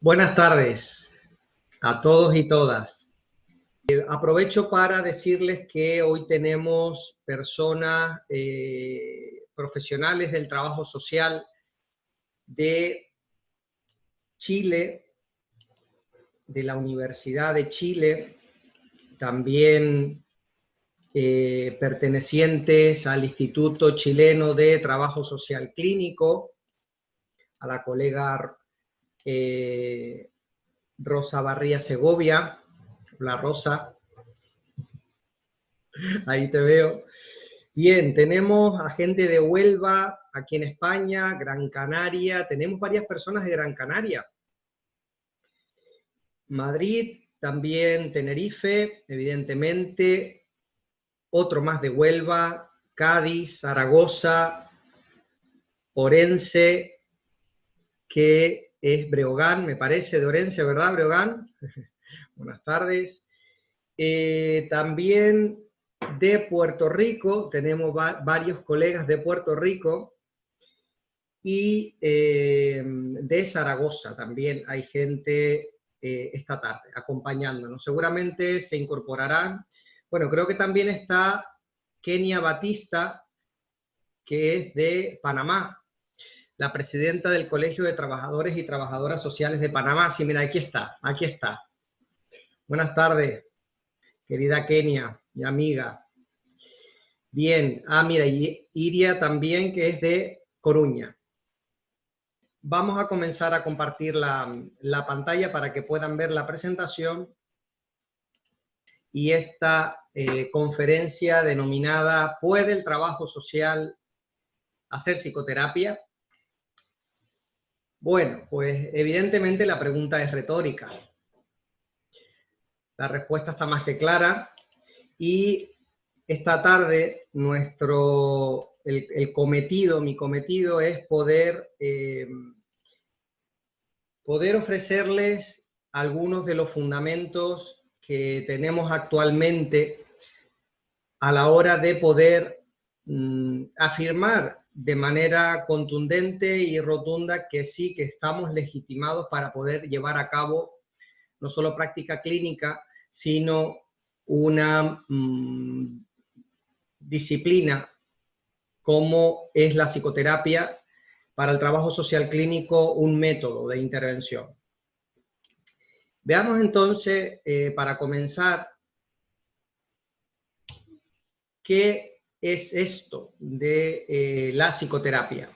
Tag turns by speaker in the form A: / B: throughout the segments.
A: Buenas tardes a todos y todas. Aprovecho para decirles que hoy tenemos personas profesionales del trabajo social de Chile, de la Universidad de Chile, también pertenecientes al Instituto Chileno de Trabajo Social Clínico, a la colega Rosa Barría Segovia. Hola Rosa, ahí te veo. Bien, tenemos a gente de Huelva, aquí en España, Gran Canaria, tenemos varias personas de Gran Canaria. Madrid, también Tenerife, evidentemente, otro más de Huelva, Cádiz, Zaragoza, Orense, que es Breogán, me parece, de Orense, ¿verdad, Breogán? Buenas tardes. También de Puerto Rico, tenemos varios colegas de Puerto Rico, y de Zaragoza también hay gente esta tarde acompañándonos. Seguramente se incorporarán. Bueno, creo que también está Kenia Batista, que es de Panamá, la presidenta del Colegio de Trabajadores y Trabajadoras Sociales de Panamá. Sí, mira, aquí está, aquí está. Buenas tardes, querida Kenia, mi amiga. Bien, mira, y Iria también, que es de Coruña. Vamos a comenzar a compartir la pantalla para que puedan ver la presentación y esta conferencia denominada ¿Puede el trabajo social hacer psicoterapia? Bueno, pues evidentemente la pregunta es retórica. La respuesta está más que clara y esta tarde mi cometido es poder ofrecerles algunos de los fundamentos que tenemos actualmente a la hora de poder afirmar de manera contundente y rotunda que sí, que estamos legitimados para poder llevar a cabo no solo práctica clínica, sino una disciplina como es la psicoterapia, para el trabajo social clínico, un método de intervención. Veamos entonces, para comenzar, ¿qué es esto de la psicoterapia?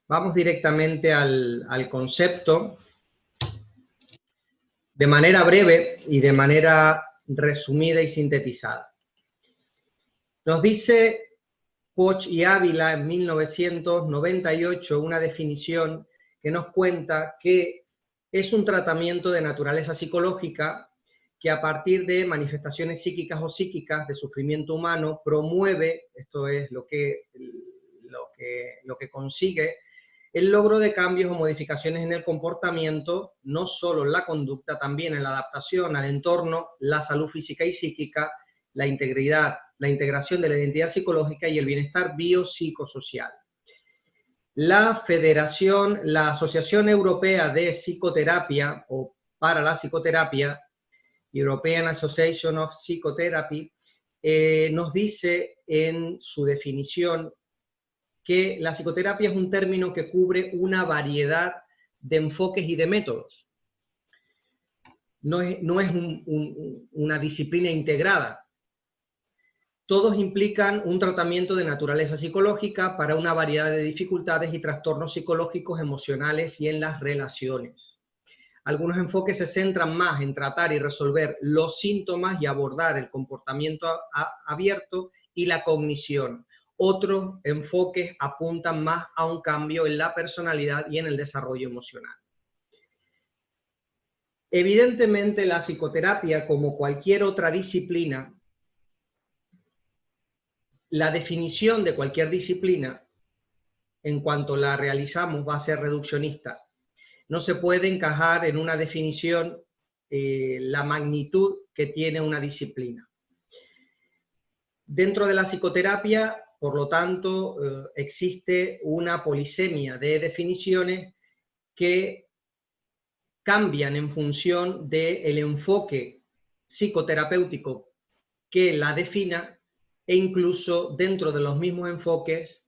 A: Vamos directamente al concepto, de manera breve y de manera resumida y sintetizada. Nos dice Poch y Ávila en 1998 una definición que nos cuenta que es un tratamiento de naturaleza psicológica que a partir de manifestaciones psíquicas o psíquicas de sufrimiento humano promueve, esto es lo que consigue, el logro de cambios o modificaciones en el comportamiento, no solo en la conducta, también en la adaptación al entorno, la salud física y psíquica, la integridad, la integración de la identidad psicológica y el bienestar biopsicosocial. La Asociación Europea de Psicoterapia, o para la psicoterapia, European Association of Psychotherapy, nos dice en su definición que la psicoterapia es un término que cubre una variedad de enfoques y de métodos. No es una disciplina integrada. Todos implican un tratamiento de naturaleza psicológica para una variedad de dificultades y trastornos psicológicos, emocionales y en las relaciones. Algunos enfoques se centran más en tratar y resolver los síntomas y abordar el comportamiento abierto y la cognición. Otros enfoques apuntan más a un cambio en la personalidad y en el desarrollo emocional. Evidentemente, la psicoterapia, como cualquier otra disciplina, la definición de cualquier disciplina, en cuanto la realizamos, va a ser reduccionista. No se puede encajar en una definición la magnitud que tiene una disciplina. Dentro de la psicoterapia, por lo tanto, existe una polisemia de definiciones que cambian en función del enfoque psicoterapéutico que la defina, e incluso dentro de los mismos enfoques,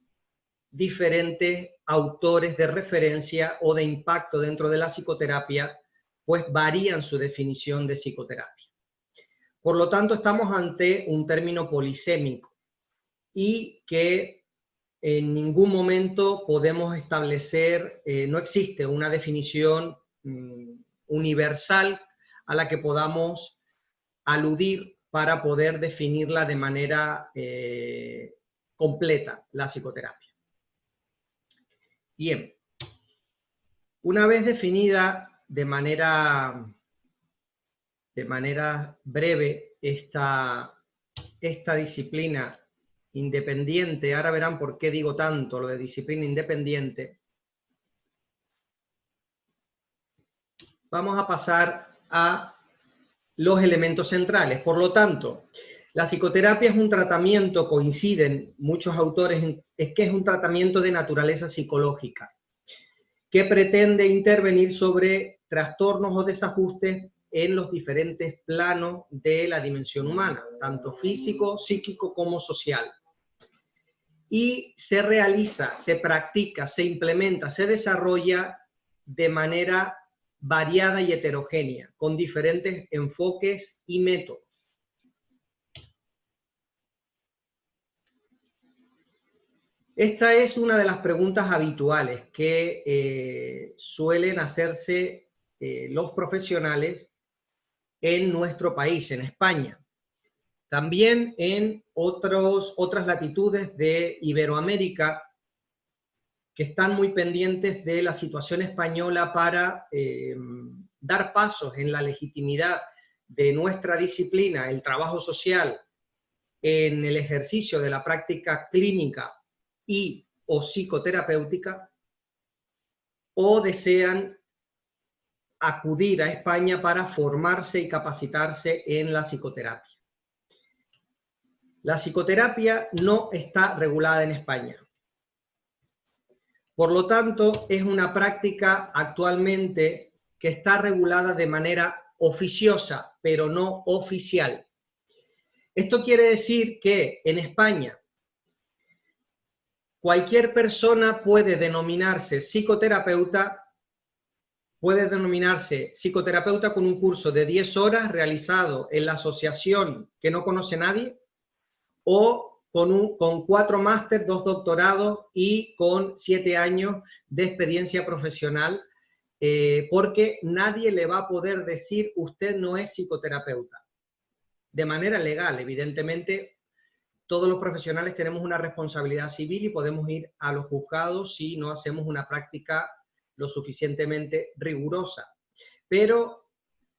A: diferentes autores de referencia o de impacto dentro de la psicoterapia, pues varían su definición de psicoterapia. Por lo tanto, estamos ante un término polisémico y que en ningún momento podemos establecer, no existe una definición universal a la que podamos aludir para poder definirla de manera completa, la psicoterapia. Bien, una vez definida de manera breve esta disciplina independiente, ahora verán por qué digo tanto lo de disciplina independiente, vamos a pasar a los elementos centrales. Por lo tanto, la psicoterapia es un tratamiento, coinciden muchos autores, es que es un tratamiento de naturaleza psicológica, que pretende intervenir sobre trastornos o desajustes en los diferentes planos de la dimensión humana, tanto físico, psíquico como social. Y se realiza, se practica, se implementa, se desarrolla de manera variada y heterogénea, con diferentes enfoques y métodos. Esta es una de las preguntas habituales que suelen hacerse los profesionales en nuestro país, en España. También en otras latitudes de Iberoamérica, que están muy pendientes de la situación española para dar pasos en la legitimidad de nuestra disciplina, el trabajo social, en el ejercicio de la práctica clínica y o psicoterapéutica, o desean acudir a España para formarse y capacitarse en la psicoterapia. La psicoterapia no está regulada en España. Por lo tanto, es una práctica actualmente que está regulada de manera oficiosa, pero no oficial. Esto quiere decir que en España cualquier persona puede denominarse psicoterapeuta con un curso de 10 horas realizado en la asociación que no conoce nadie, o con 4 máster, 2 doctorados y con 7 años de experiencia profesional, porque nadie le va a poder decir usted no es psicoterapeuta. De manera legal, evidentemente, todos los profesionales tenemos una responsabilidad civil y podemos ir a los juzgados si no hacemos una práctica lo suficientemente rigurosa. Pero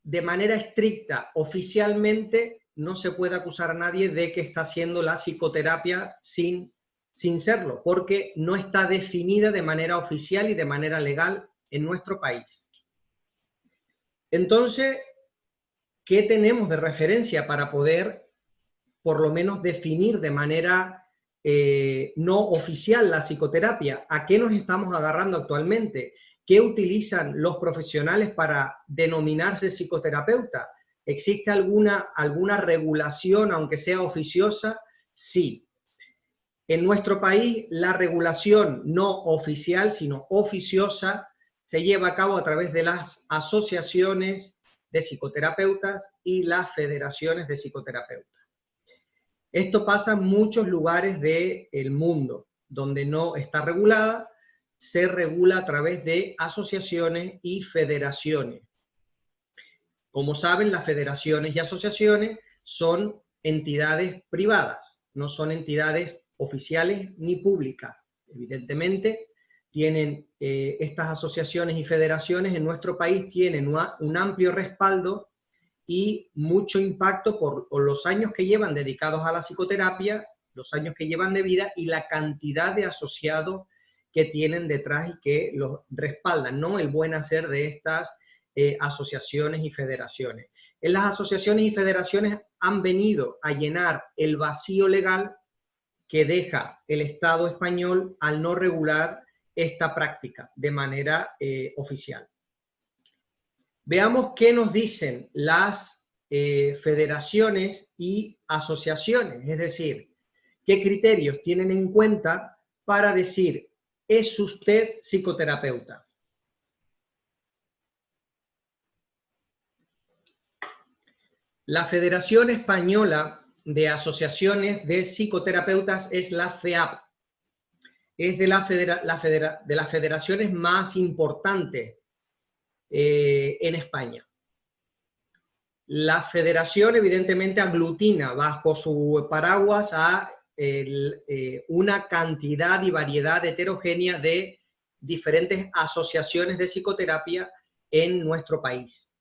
A: de manera estricta, oficialmente, no se puede acusar a nadie de que está haciendo la psicoterapia sin serlo, porque no está definida de manera oficial y de manera legal en nuestro país. Entonces, ¿qué tenemos de referencia para poder por lo menos definir de manera no oficial la psicoterapia? ¿A qué nos estamos agarrando actualmente? ¿Qué utilizan los profesionales para denominarse psicoterapeuta? ¿Existe alguna regulación, aunque sea oficiosa? Sí. En nuestro país, la regulación no oficial, sino oficiosa, se lleva a cabo a través de las asociaciones de psicoterapeutas y las federaciones de psicoterapeutas. Esto pasa en muchos lugares del mundo, donde no está regulada, se regula a través de asociaciones y federaciones. Como saben, las federaciones y asociaciones son entidades privadas, no son entidades oficiales ni públicas. Evidentemente, tienen estas asociaciones y federaciones en nuestro país tienen un amplio respaldo y mucho impacto por los años que llevan dedicados a la psicoterapia, los años que llevan de vida y la cantidad de asociados que tienen detrás y que los respaldan, ¿no? El buen hacer de estas asociaciones y federaciones. En las asociaciones y federaciones han venido a llenar el vacío legal que deja el Estado español al no regular esta práctica de manera oficial. Veamos qué nos dicen las federaciones y asociaciones, es decir, qué criterios tienen en cuenta para decir, ¿es usted psicoterapeuta? La Federación Española de Asociaciones de Psicoterapeutas es la FEAP. Es de las federaciones más importantes en España. La federación evidentemente aglutina bajo su paraguas a una cantidad y variedad heterogénea de diferentes asociaciones de psicoterapia en nuestro país.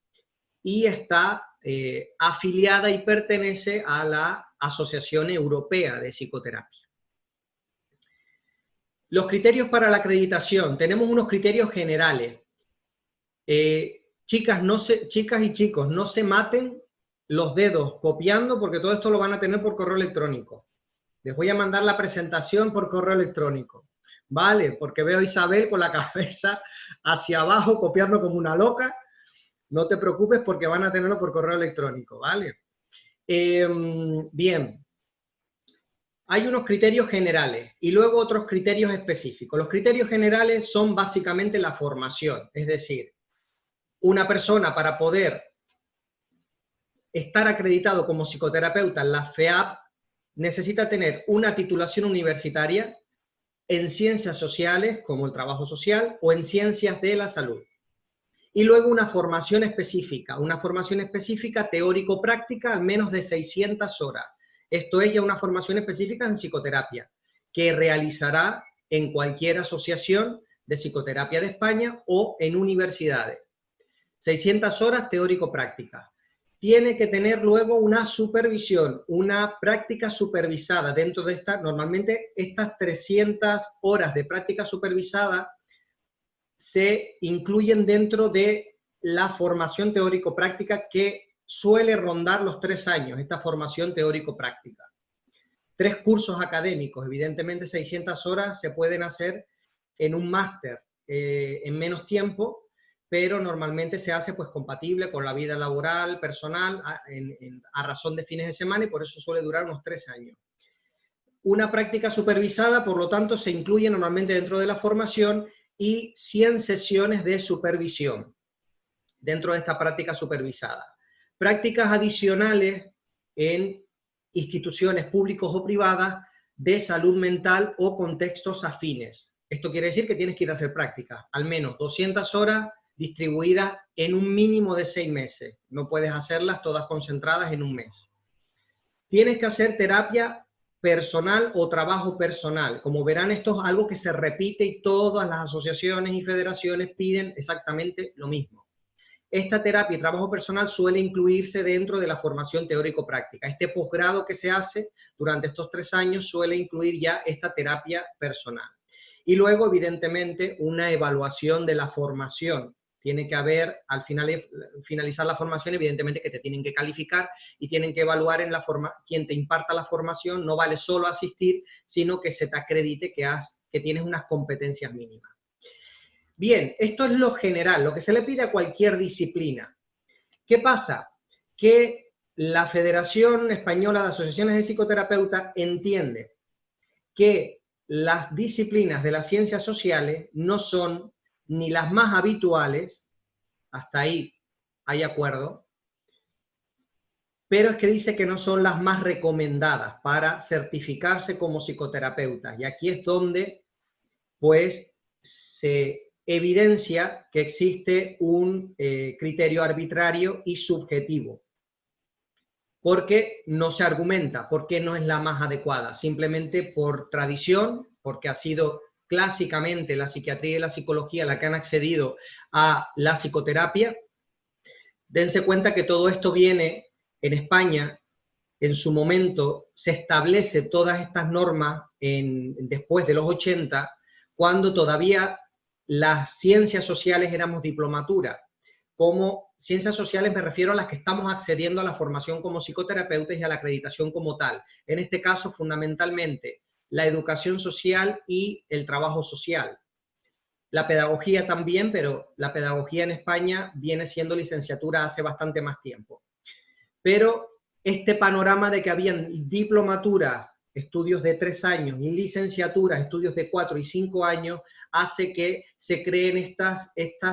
A: Y está afiliada y pertenece a la Asociación Europea de Psicoterapia. Los criterios para la acreditación. Tenemos unos criterios generales. Chicas y chicos, no se maten los dedos copiando porque todo esto lo van a tener por correo electrónico. Les voy a mandar la presentación por correo electrónico, ¿vale? Porque veo a Isabel con la cabeza hacia abajo copiando como una loca. No te preocupes porque van a tenerlo por correo electrónico, ¿vale? Bien. Hay unos criterios generales y luego otros criterios específicos. Los criterios generales son básicamente la formación, es decir, una persona para poder estar acreditado como psicoterapeuta en la FEAP necesita tener una titulación universitaria en ciencias sociales, como el trabajo social, o en ciencias de la salud. Y luego una formación específica teórico-práctica, al menos de 600 horas. Esto es ya una formación específica en psicoterapia, que realizará en cualquier asociación de psicoterapia de España o en universidades. 600 horas teórico-práctica. Tiene que tener luego una supervisión, una práctica supervisada dentro de esta. Normalmente estas 300 horas de práctica supervisada se incluyen dentro de la formación teórico-práctica que suele rondar los 3 años, esta formación teórico-práctica. 3 cursos académicos, evidentemente 600 horas se pueden hacer en un máster en menos tiempo, pero normalmente se hace pues compatible con la vida laboral, personal, a razón de fines de semana, y por eso suele durar unos 3 años. Una práctica supervisada, por lo tanto, se incluye normalmente dentro de la formación y 100 sesiones de supervisión dentro de esta práctica supervisada. Prácticas adicionales en instituciones públicas o privadas de salud mental o contextos afines. Esto quiere decir que tienes que ir a hacer prácticas, al menos 200 horas distribuidas en un mínimo de 6 meses. No puedes hacerlas todas concentradas en un mes. Tienes que hacer terapia personal o trabajo personal. Como verán, esto es algo que se repite y todas las asociaciones y federaciones piden exactamente lo mismo. Esta terapia y trabajo personal suele incluirse dentro de la formación teórico-práctica. Este posgrado que se hace durante estos 3 años suele incluir ya esta terapia personal. Y luego, evidentemente, una evaluación de la formación. Tiene que haber, al finalizar la formación, evidentemente que te tienen que calificar y tienen que evaluar en la forma, quien te imparta la formación. No vale solo asistir, sino que se te acredite que tienes unas competencias mínimas. Bien, esto es lo general, lo que se le pide a cualquier disciplina. ¿Qué pasa? Que la Federación Española de Asociaciones de Psicoterapeutas entiende que las disciplinas de las ciencias sociales no son ni las más habituales, hasta ahí hay acuerdo, pero es que dice que no son las más recomendadas para certificarse como psicoterapeutas. Y aquí es donde, pues, se evidencia que existe un criterio arbitrario y subjetivo. Porque no se argumenta, porque no es la más adecuada, simplemente por tradición, porque ha sido clásicamente la psiquiatría y la psicología la que han accedido a la psicoterapia. Dense cuenta que todo esto viene en España, en su momento se establece todas estas normas después de los 80, cuando todavía las ciencias sociales éramos diplomatura. Como ciencias sociales me refiero a las que estamos accediendo a la formación como psicoterapeutas y a la acreditación como tal. En este caso, fundamentalmente, la educación social y el trabajo social. La pedagogía también, pero la pedagogía en España viene siendo licenciatura hace bastante más tiempo. Pero este panorama de que habían diplomaturas, estudios de 3 años, y licenciaturas, estudios de 4 y 5 años, hace que se creen estas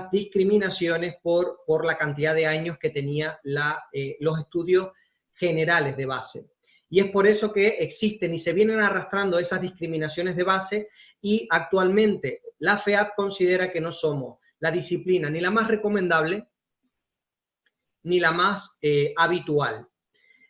A: discriminaciones por la cantidad de años que tenía los estudios generales de base. Y es por eso que existen y se vienen arrastrando esas discriminaciones de base, y actualmente la FEAP considera que no somos la disciplina ni la más recomendable ni la más habitual.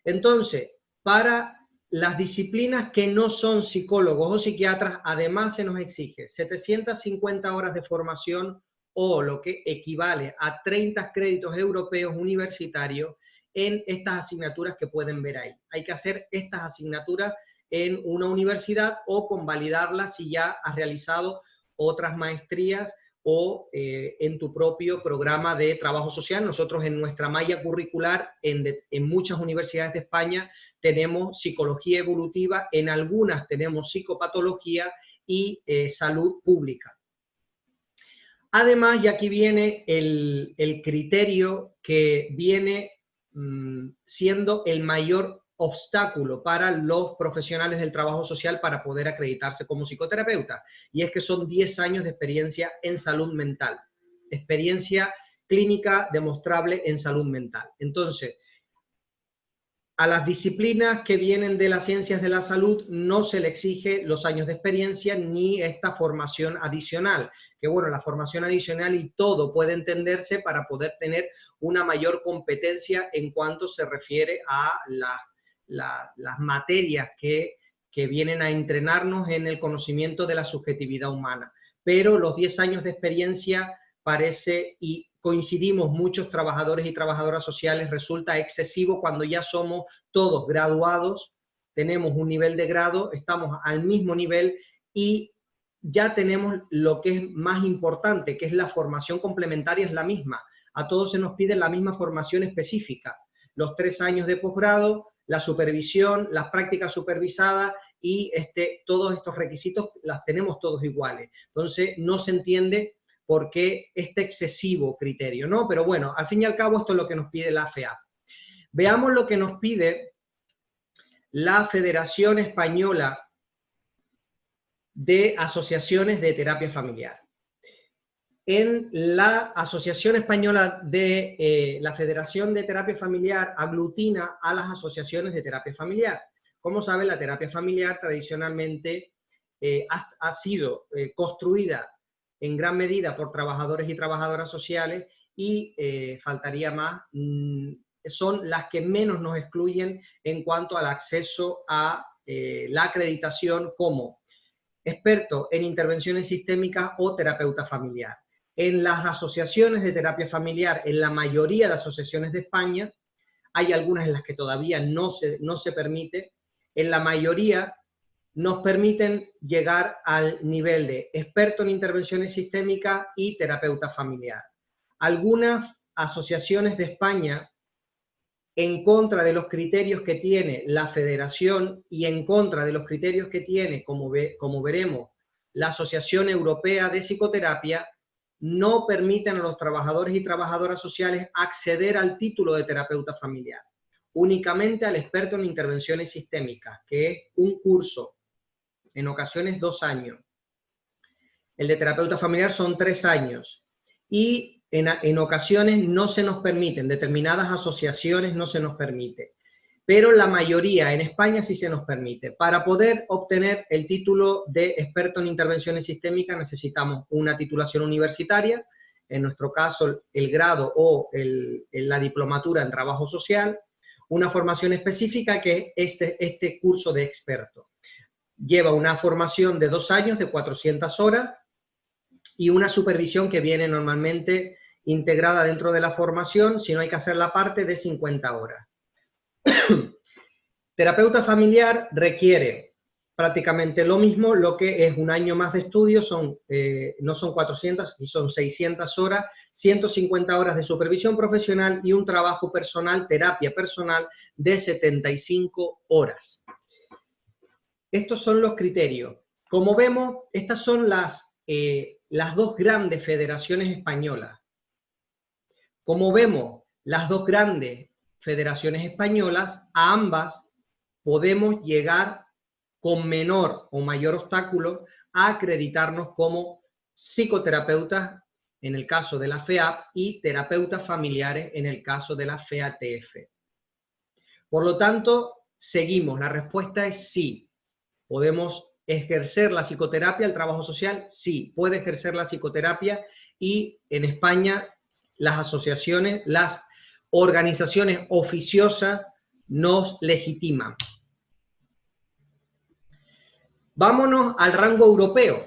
A: Entonces, para las disciplinas que no son psicólogos o psiquiatras, además se nos exige 750 horas de formación, o lo que equivale a 30 créditos europeos universitarios en estas asignaturas que pueden ver ahí. Hay que hacer estas asignaturas en una universidad o convalidarlas si ya has realizado otras maestrías o en tu propio programa de trabajo social. Nosotros en nuestra malla curricular, en muchas universidades de España, tenemos psicología evolutiva, en algunas tenemos psicopatología y salud pública. Además, y aquí viene el criterio que viene siendo el mayor obstáculo para los profesionales del trabajo social para poder acreditarse como psicoterapeuta, y es que son 10 años de experiencia en salud mental, experiencia clínica demostrable en salud mental. Entonces, a las disciplinas que vienen de las ciencias de la salud no se le exige los años de experiencia ni esta formación adicional, que bueno, la formación adicional y todo puede entenderse para poder tener una mayor competencia en cuanto se refiere a las materias que vienen a entrenarnos en el conocimiento de la subjetividad humana. Pero los 10 años de experiencia parece, y coincidimos muchos trabajadores y trabajadoras sociales, resulta excesivo cuando ya somos todos graduados, tenemos un nivel de grado, estamos al mismo nivel y ya tenemos lo que es más importante, que es la formación complementaria, es la misma. A todos se nos pide la misma formación específica, los 3 años de posgrado, la supervisión, las prácticas supervisadas y todos estos requisitos las tenemos todos iguales. Entonces no se entiende por qué este excesivo criterio, ¿no? Pero bueno, al fin y al cabo esto es lo que nos pide la FEAP. Veamos lo que nos pide la Federación Española de Asociaciones de Terapia Familiar. En la Asociación Española de la Federación de Terapia Familiar aglutina a las asociaciones de terapia familiar. Como saben, la terapia familiar tradicionalmente ha sido construida en gran medida por trabajadores y trabajadoras sociales y faltaría más, son las que menos nos excluyen en cuanto al acceso a la acreditación como experto en intervenciones sistémicas o terapeuta familiar. En las asociaciones de terapia familiar, en la mayoría de asociaciones de España, hay algunas en las que todavía no se permite, en la mayoría nos permiten llegar al nivel de experto en intervenciones sistémicas y terapeuta familiar. Algunas asociaciones de España, en contra de los criterios que tiene la Federación y en contra de los criterios que tiene, como veremos, la Asociación Europea de Psicoterapia, no permiten a los trabajadores y trabajadoras sociales acceder al título de terapeuta familiar, únicamente al experto en intervenciones sistémicas, que es un curso, en ocasiones 2 años. El de terapeuta familiar son 3 años. Y en ocasiones no se nos permiten, determinadas asociaciones no se nos permite. Pero la mayoría en España sí se nos permite. Para poder obtener el título de experto en intervenciones sistémicas necesitamos una titulación universitaria, en nuestro caso el grado o la diplomatura en trabajo social, una formación específica que es este curso de experto. Lleva una formación de 2 años, de 400 horas, y una supervisión que viene normalmente integrada dentro de la formación, si no hay que hacer la parte de 50 horas. Terapeuta familiar requiere prácticamente lo mismo, lo que es un año más de estudio, no son 400, son 600 horas, 150 horas de supervisión profesional y un trabajo personal, terapia personal, de 75 horas. Estos son los criterios. Como vemos, estas son las las dos grandes federaciones españolas. Como vemos, las dos grandes federaciones españolas, a ambas podemos llegar con menor o mayor obstáculo a acreditarnos como psicoterapeutas en el caso de la FEAP y terapeutas familiares en el caso de la FEATF. Por lo tanto, seguimos. La respuesta es sí. ¿Podemos ejercer la psicoterapia, el trabajo social? Sí, puede ejercer la psicoterapia y en España las asociaciones, las organizaciones oficiosas nos legitiman. Vámonos al rango europeo.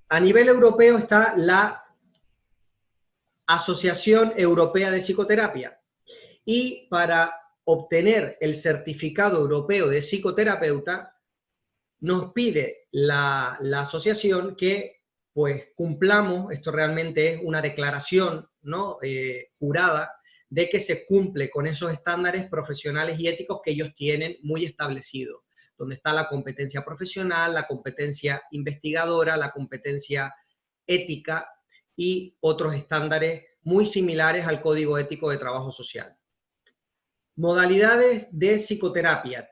A: A nivel europeo está la Asociación Europea de Psicoterapia y para obtener el certificado europeo de psicoterapeuta nos pide la asociación que pues cumplamos, esto realmente es una declaración, ¿no? Jurada, de que se cumple con esos estándares profesionales y éticos que ellos tienen muy establecidos, donde está la competencia profesional, la competencia investigadora, la competencia ética y otros estándares muy similares al Código Ético de Trabajo Social. Modalidades de psicoterapia.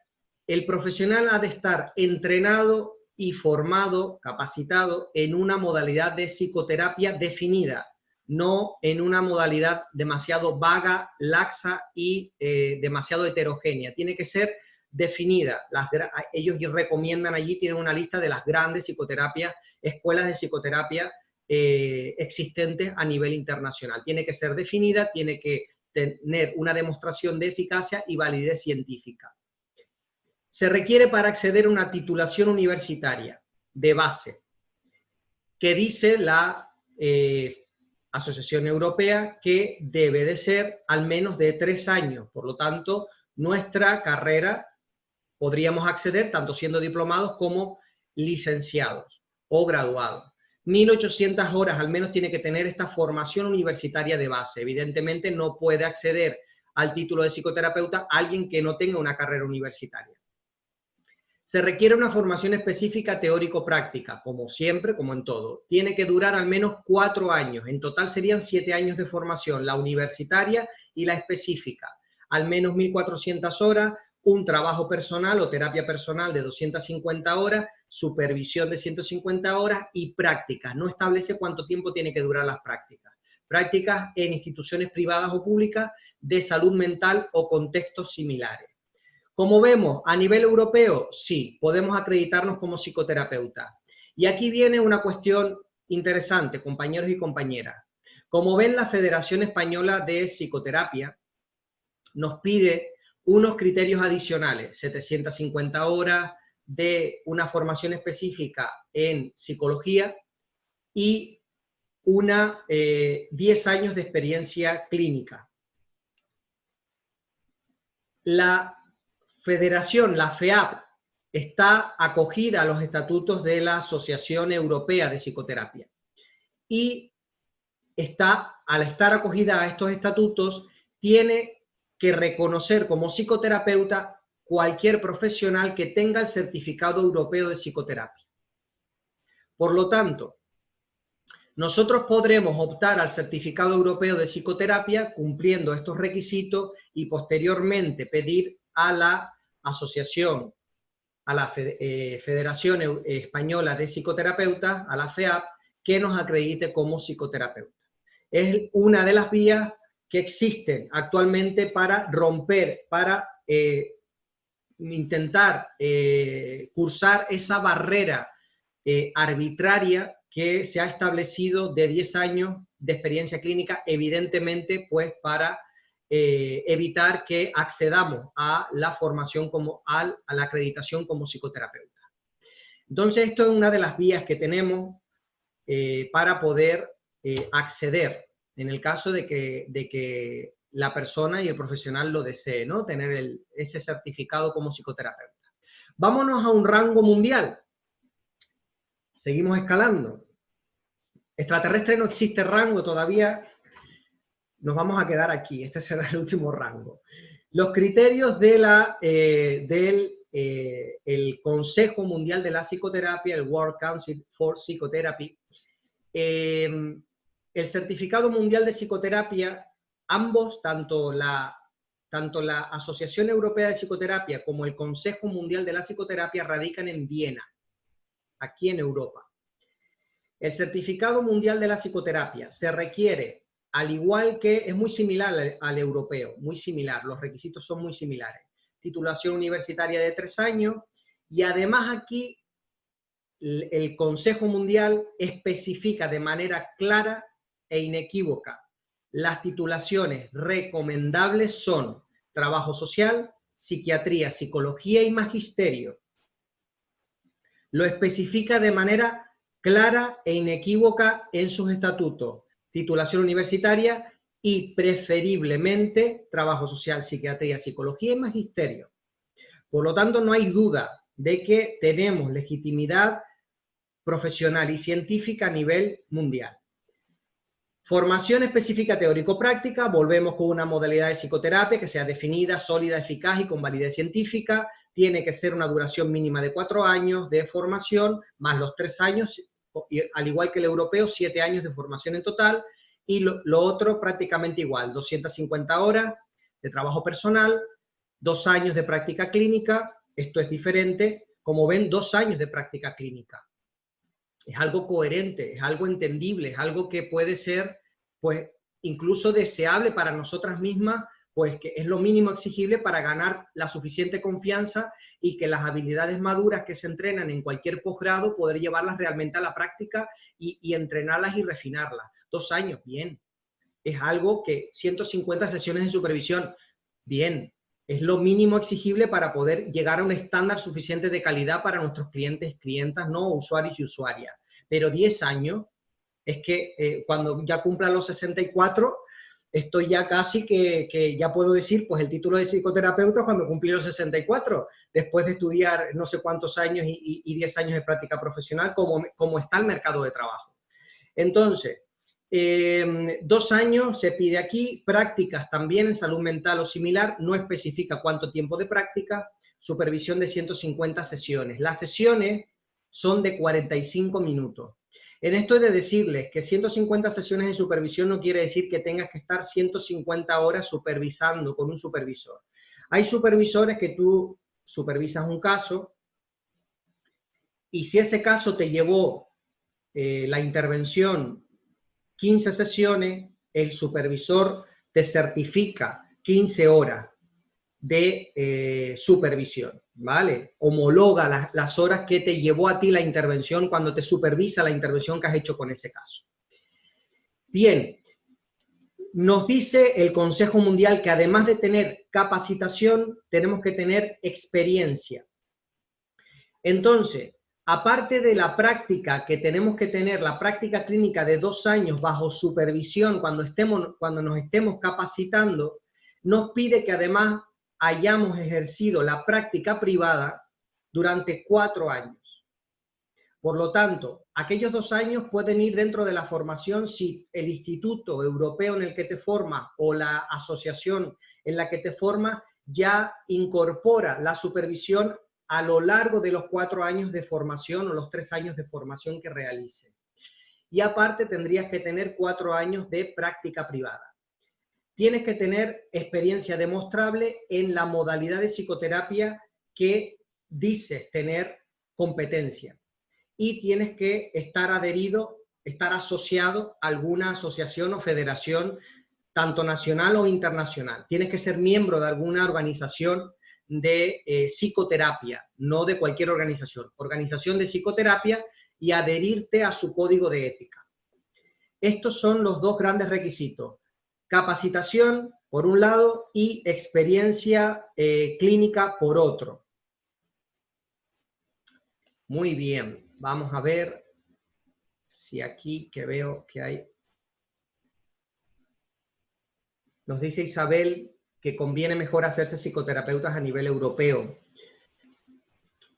A: El profesional ha de estar entrenado y formado, capacitado en una modalidad de psicoterapia definida, no en una modalidad demasiado vaga, laxa y demasiado heterogénea. Tiene que ser definida. Ellos recomiendan allí, tienen una lista de las grandes psicoterapias, escuelas de psicoterapia existentes a nivel internacional. Tiene que ser definida, tiene que tener una demostración de eficacia y validez científica. Se requiere para acceder a una titulación universitaria de base, que dice la Asociación Europea que debe de ser al menos de 3 años. Por lo tanto, nuestra carrera podríamos acceder tanto siendo diplomados como licenciados o graduados. 1.800 horas al menos tiene que tener esta formación universitaria de base. Evidentemente no puede acceder al título de psicoterapeuta alguien que no tenga una carrera universitaria. Se requiere una formación específica teórico-práctica, como siempre, como en todo. Tiene que durar al menos 4 años. En total serían 7 años de formación, la universitaria y la específica. Al menos 1.400 horas, un trabajo personal o terapia personal de 250 horas, supervisión de 150 horas y prácticas. No establece cuánto tiempo tiene que durar las prácticas. Prácticas en instituciones privadas o públicas de salud mental o contextos similares. Como vemos, a nivel europeo, sí, podemos acreditarnos como psicoterapeutas. Y aquí viene una cuestión interesante, compañeros y compañeras. Como ven, la Federación Española de Psicoterapia nos pide unos criterios adicionales, 750 horas de una formación específica en psicología y 10 años de experiencia clínica. La Federación, la FEAP, está acogida a los estatutos de la Asociación Europea de Psicoterapia y al estar acogida a estos estatutos, tiene que reconocer como psicoterapeuta cualquier profesional que tenga el certificado europeo de psicoterapia. Por lo tanto, nosotros podremos optar al certificado europeo de psicoterapia cumpliendo estos requisitos y posteriormente pedir a la asociación, a la Federación Española de Psicoterapeutas, a la FEAP, que nos acredite como psicoterapeuta. Es una de las vías que existen actualmente para romper, para intentar cursar esa barrera arbitraria que se ha establecido de 10 años de experiencia clínica, evidentemente, pues para evitar que accedamos a la formación a la acreditación como psicoterapeuta. Entonces, esto es una de las vías que tenemos para poder acceder, en el caso de que la persona y el profesional lo desee, ¿no? Tener ese certificado como psicoterapeuta. Vámonos a un rango mundial. Seguimos escalando. Extraterrestre no existe rango todavía. Nos vamos a quedar aquí, este será el último rango. Los criterios del Consejo Mundial de la Psicoterapia, el World Council for Psychotherapy, El Certificado Mundial de Psicoterapia, ambos, tanto la Asociación Europea de Psicoterapia como el Consejo Mundial de la Psicoterapia, radican en Viena, aquí en Europa. El Certificado Mundial de la Psicoterapia se requiere, al igual que, es muy similar al europeo, muy similar, los requisitos son muy similares. Titulación universitaria de 3 años, y además aquí el Consejo Mundial especifica de manera clara e inequívoca: las titulaciones recomendables son trabajo social, psiquiatría, psicología y magisterio. Lo especifica de manera clara e inequívoca en sus estatutos: titulación universitaria y preferiblemente trabajo social, psiquiatría, psicología y magisterio. Por lo tanto, no hay duda de que tenemos legitimidad profesional y científica a nivel mundial. Formación específica teórico-práctica, volvemos con una modalidad de psicoterapia que sea definida, sólida, eficaz y con validez científica. Tiene que ser una duración mínima de 4 años de formación, más los 3 años, al igual que el europeo, 7 años de formación en total, y lo otro prácticamente igual, 250 horas de trabajo personal, 2 años de práctica clínica. Esto es diferente, como ven, 2 años de práctica clínica. Es algo coherente, es algo entendible, es algo que puede ser, pues, incluso deseable para nosotras mismas, pues que es lo mínimo exigible para ganar la suficiente confianza y que las habilidades maduras que se entrenan en cualquier posgrado, poder llevarlas realmente a la práctica y entrenarlas y refinarlas. 2 años, bien. Es algo que 150 sesiones de supervisión, bien. Es lo mínimo exigible para poder llegar a un estándar suficiente de calidad para nuestros clientes, clientas, no usuarios y usuarias. Pero 10 años, es que cuando ya cumpla los 64, estoy ya casi que ya puedo decir, pues el título de psicoterapeuta cuando cumplí los 64, después de estudiar no sé cuántos años y 10 años de práctica profesional, como está el mercado de trabajo. Entonces, 2 años se pide aquí, prácticas también en salud mental o similar, no especifica cuánto tiempo de práctica, supervisión de 150 sesiones. Las sesiones son de 45 minutos. En esto he de decirles que 150 sesiones de supervisión no quiere decir que tengas que estar 150 horas supervisando con un supervisor. Hay supervisores que tú supervisas un caso y si ese caso te llevó la intervención 15 sesiones, el supervisor te certifica 15 horas de supervisión, ¿vale? Homologa las horas que te llevó a ti la intervención cuando te supervisa la intervención que has hecho con ese caso. Bien, nos dice el Consejo Mundial que además de tener capacitación, tenemos que tener experiencia. Entonces, aparte de la práctica que tenemos que tener, la práctica clínica de 2 años bajo supervisión cuando nos estemos capacitando, nos pide que además hayamos ejercido la práctica privada durante 4 años. Por lo tanto, aquellos 2 años pueden ir dentro de la formación si el instituto europeo en el que te formas o la asociación en la que te formas ya incorpora la supervisión a lo largo de los 4 años de formación o los 3 años de formación que realice. Y aparte tendrías que tener 4 años de práctica privada. Tienes que tener experiencia demostrable en la modalidad de psicoterapia que dices tener competencia. Y tienes que estar adherido, estar asociado a alguna asociación o federación, tanto nacional o internacional. Tienes que ser miembro de alguna organización de psicoterapia, no de cualquier organización de psicoterapia, y adherirte a su código de ética. Estos son los 2 grandes requisitos: capacitación por un lado y experiencia clínica por otro. Muy bien, vamos a ver si aquí que veo que hay. Nos dice Isabel que conviene mejor hacerse psicoterapeutas a nivel europeo.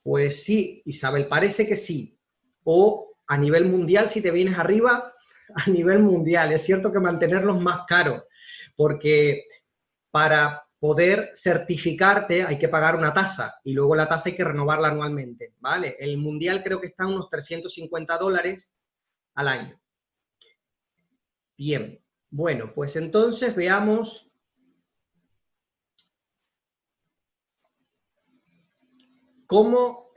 A: Pues sí, Isabel, parece que sí. O a nivel mundial, si te vienes arriba, a nivel mundial. Es cierto que mantenerlos más caros, porque para poder certificarte hay que pagar una tasa y luego la tasa hay que renovarla anualmente, ¿vale? El mundial creo que está a unos $350 al año. Bien, bueno, pues entonces veamos cómo,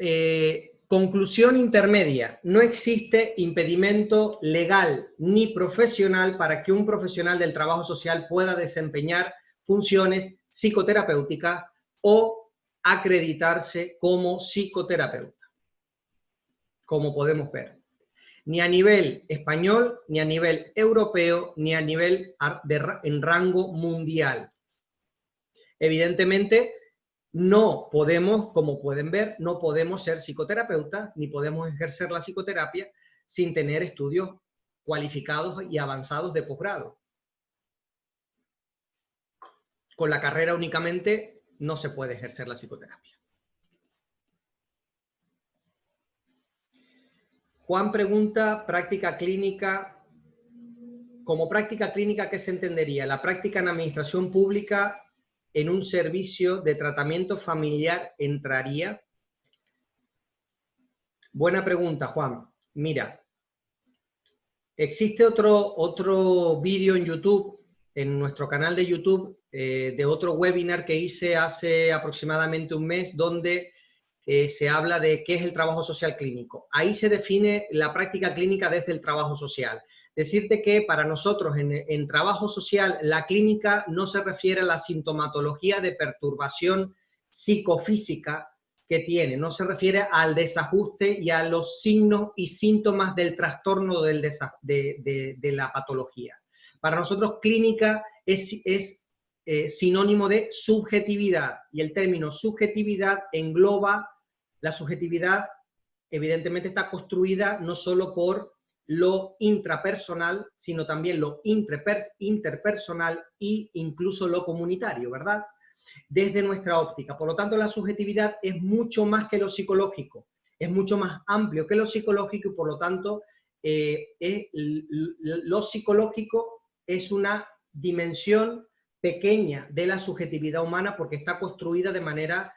A: conclusión intermedia, no existe impedimento legal ni profesional para que un profesional del trabajo social pueda desempeñar funciones psicoterapéuticas o acreditarse como psicoterapeuta, como podemos ver. Ni a nivel español, ni a nivel europeo, ni a nivel en rango mundial. Evidentemente, no podemos, como pueden ver, no podemos ser psicoterapeutas, ni podemos ejercer la psicoterapia sin tener estudios cualificados y avanzados de posgrado. Con la carrera únicamente no se puede ejercer la psicoterapia. Juan pregunta, práctica clínica. Como práctica clínica, ¿qué se entendería? La práctica en administración pública en un servicio de tratamiento familiar entraría. Buena pregunta, Juan. Mira, existe otro vídeo en YouTube, en nuestro canal de YouTube, de otro webinar que hice hace aproximadamente un mes, donde se habla de qué es el trabajo social clínico. Ahí se define la práctica clínica desde el trabajo social. Decirte que para nosotros en trabajo social la clínica no se refiere a la sintomatología de perturbación psicofísica que tiene, no se refiere al desajuste y a los signos y síntomas del trastorno de la patología. Para nosotros clínica es sinónimo de subjetividad, y el término subjetividad engloba la subjetividad, evidentemente está construida no solo por lo intrapersonal, sino también lo interpersonal e incluso lo comunitario, ¿verdad? Desde nuestra óptica. Por lo tanto, la subjetividad es mucho más que lo psicológico, es mucho más amplio que lo psicológico y por lo tanto lo psicológico es una dimensión pequeña de la subjetividad humana porque está construida de manera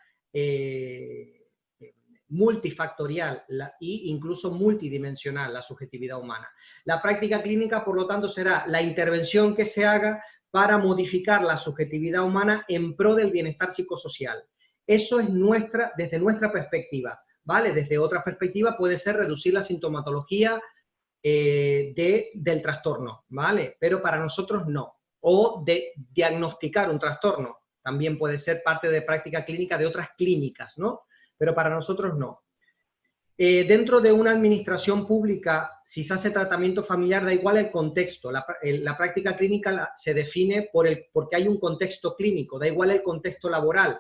A: multifactorial e incluso multidimensional la subjetividad humana. La práctica clínica, por lo tanto, será la intervención que se haga para modificar la subjetividad humana en pro del bienestar psicosocial. Eso es desde nuestra perspectiva, ¿vale? Desde otra perspectiva puede ser reducir la sintomatología del trastorno, ¿vale? Pero para nosotros no. O de diagnosticar un trastorno, también puede ser parte de práctica clínica de otras clínicas, ¿no? Pero para nosotros no. Dentro de una administración pública, si se hace tratamiento familiar, da igual el contexto. La práctica clínica se define porque hay un contexto clínico, da igual el contexto laboral.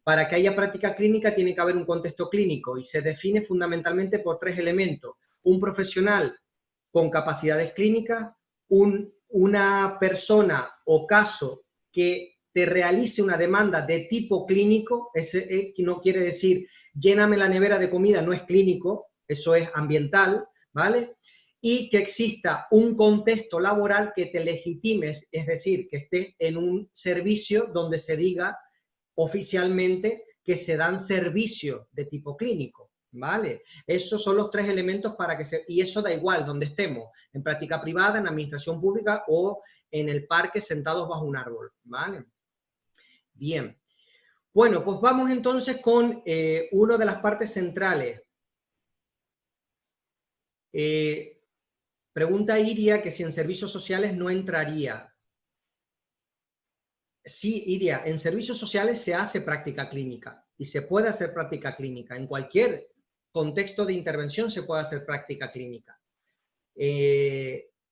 A: Para que haya práctica clínica tiene que haber un contexto clínico y se define fundamentalmente por 3 elementos. Un profesional con capacidades clínicas, una persona o caso que te realice una demanda de tipo clínico, ese no quiere decir lléname la nevera de comida, no es clínico, eso es ambiental, ¿vale? Y que exista un contexto laboral que te legitimes, es decir, que estés en un servicio donde se diga oficialmente que se dan servicios de tipo clínico, ¿vale? Esos son los 3 elementos para que y eso da igual donde estemos, en práctica privada, en administración pública o en el parque sentados bajo un árbol, ¿vale? Bien. Bueno, pues vamos entonces con una de las partes centrales. Pregunta Iria que si en servicios sociales no entraría. Sí, Iria, en servicios sociales se hace práctica clínica y se puede hacer práctica clínica. En cualquier contexto de intervención se puede hacer práctica clínica.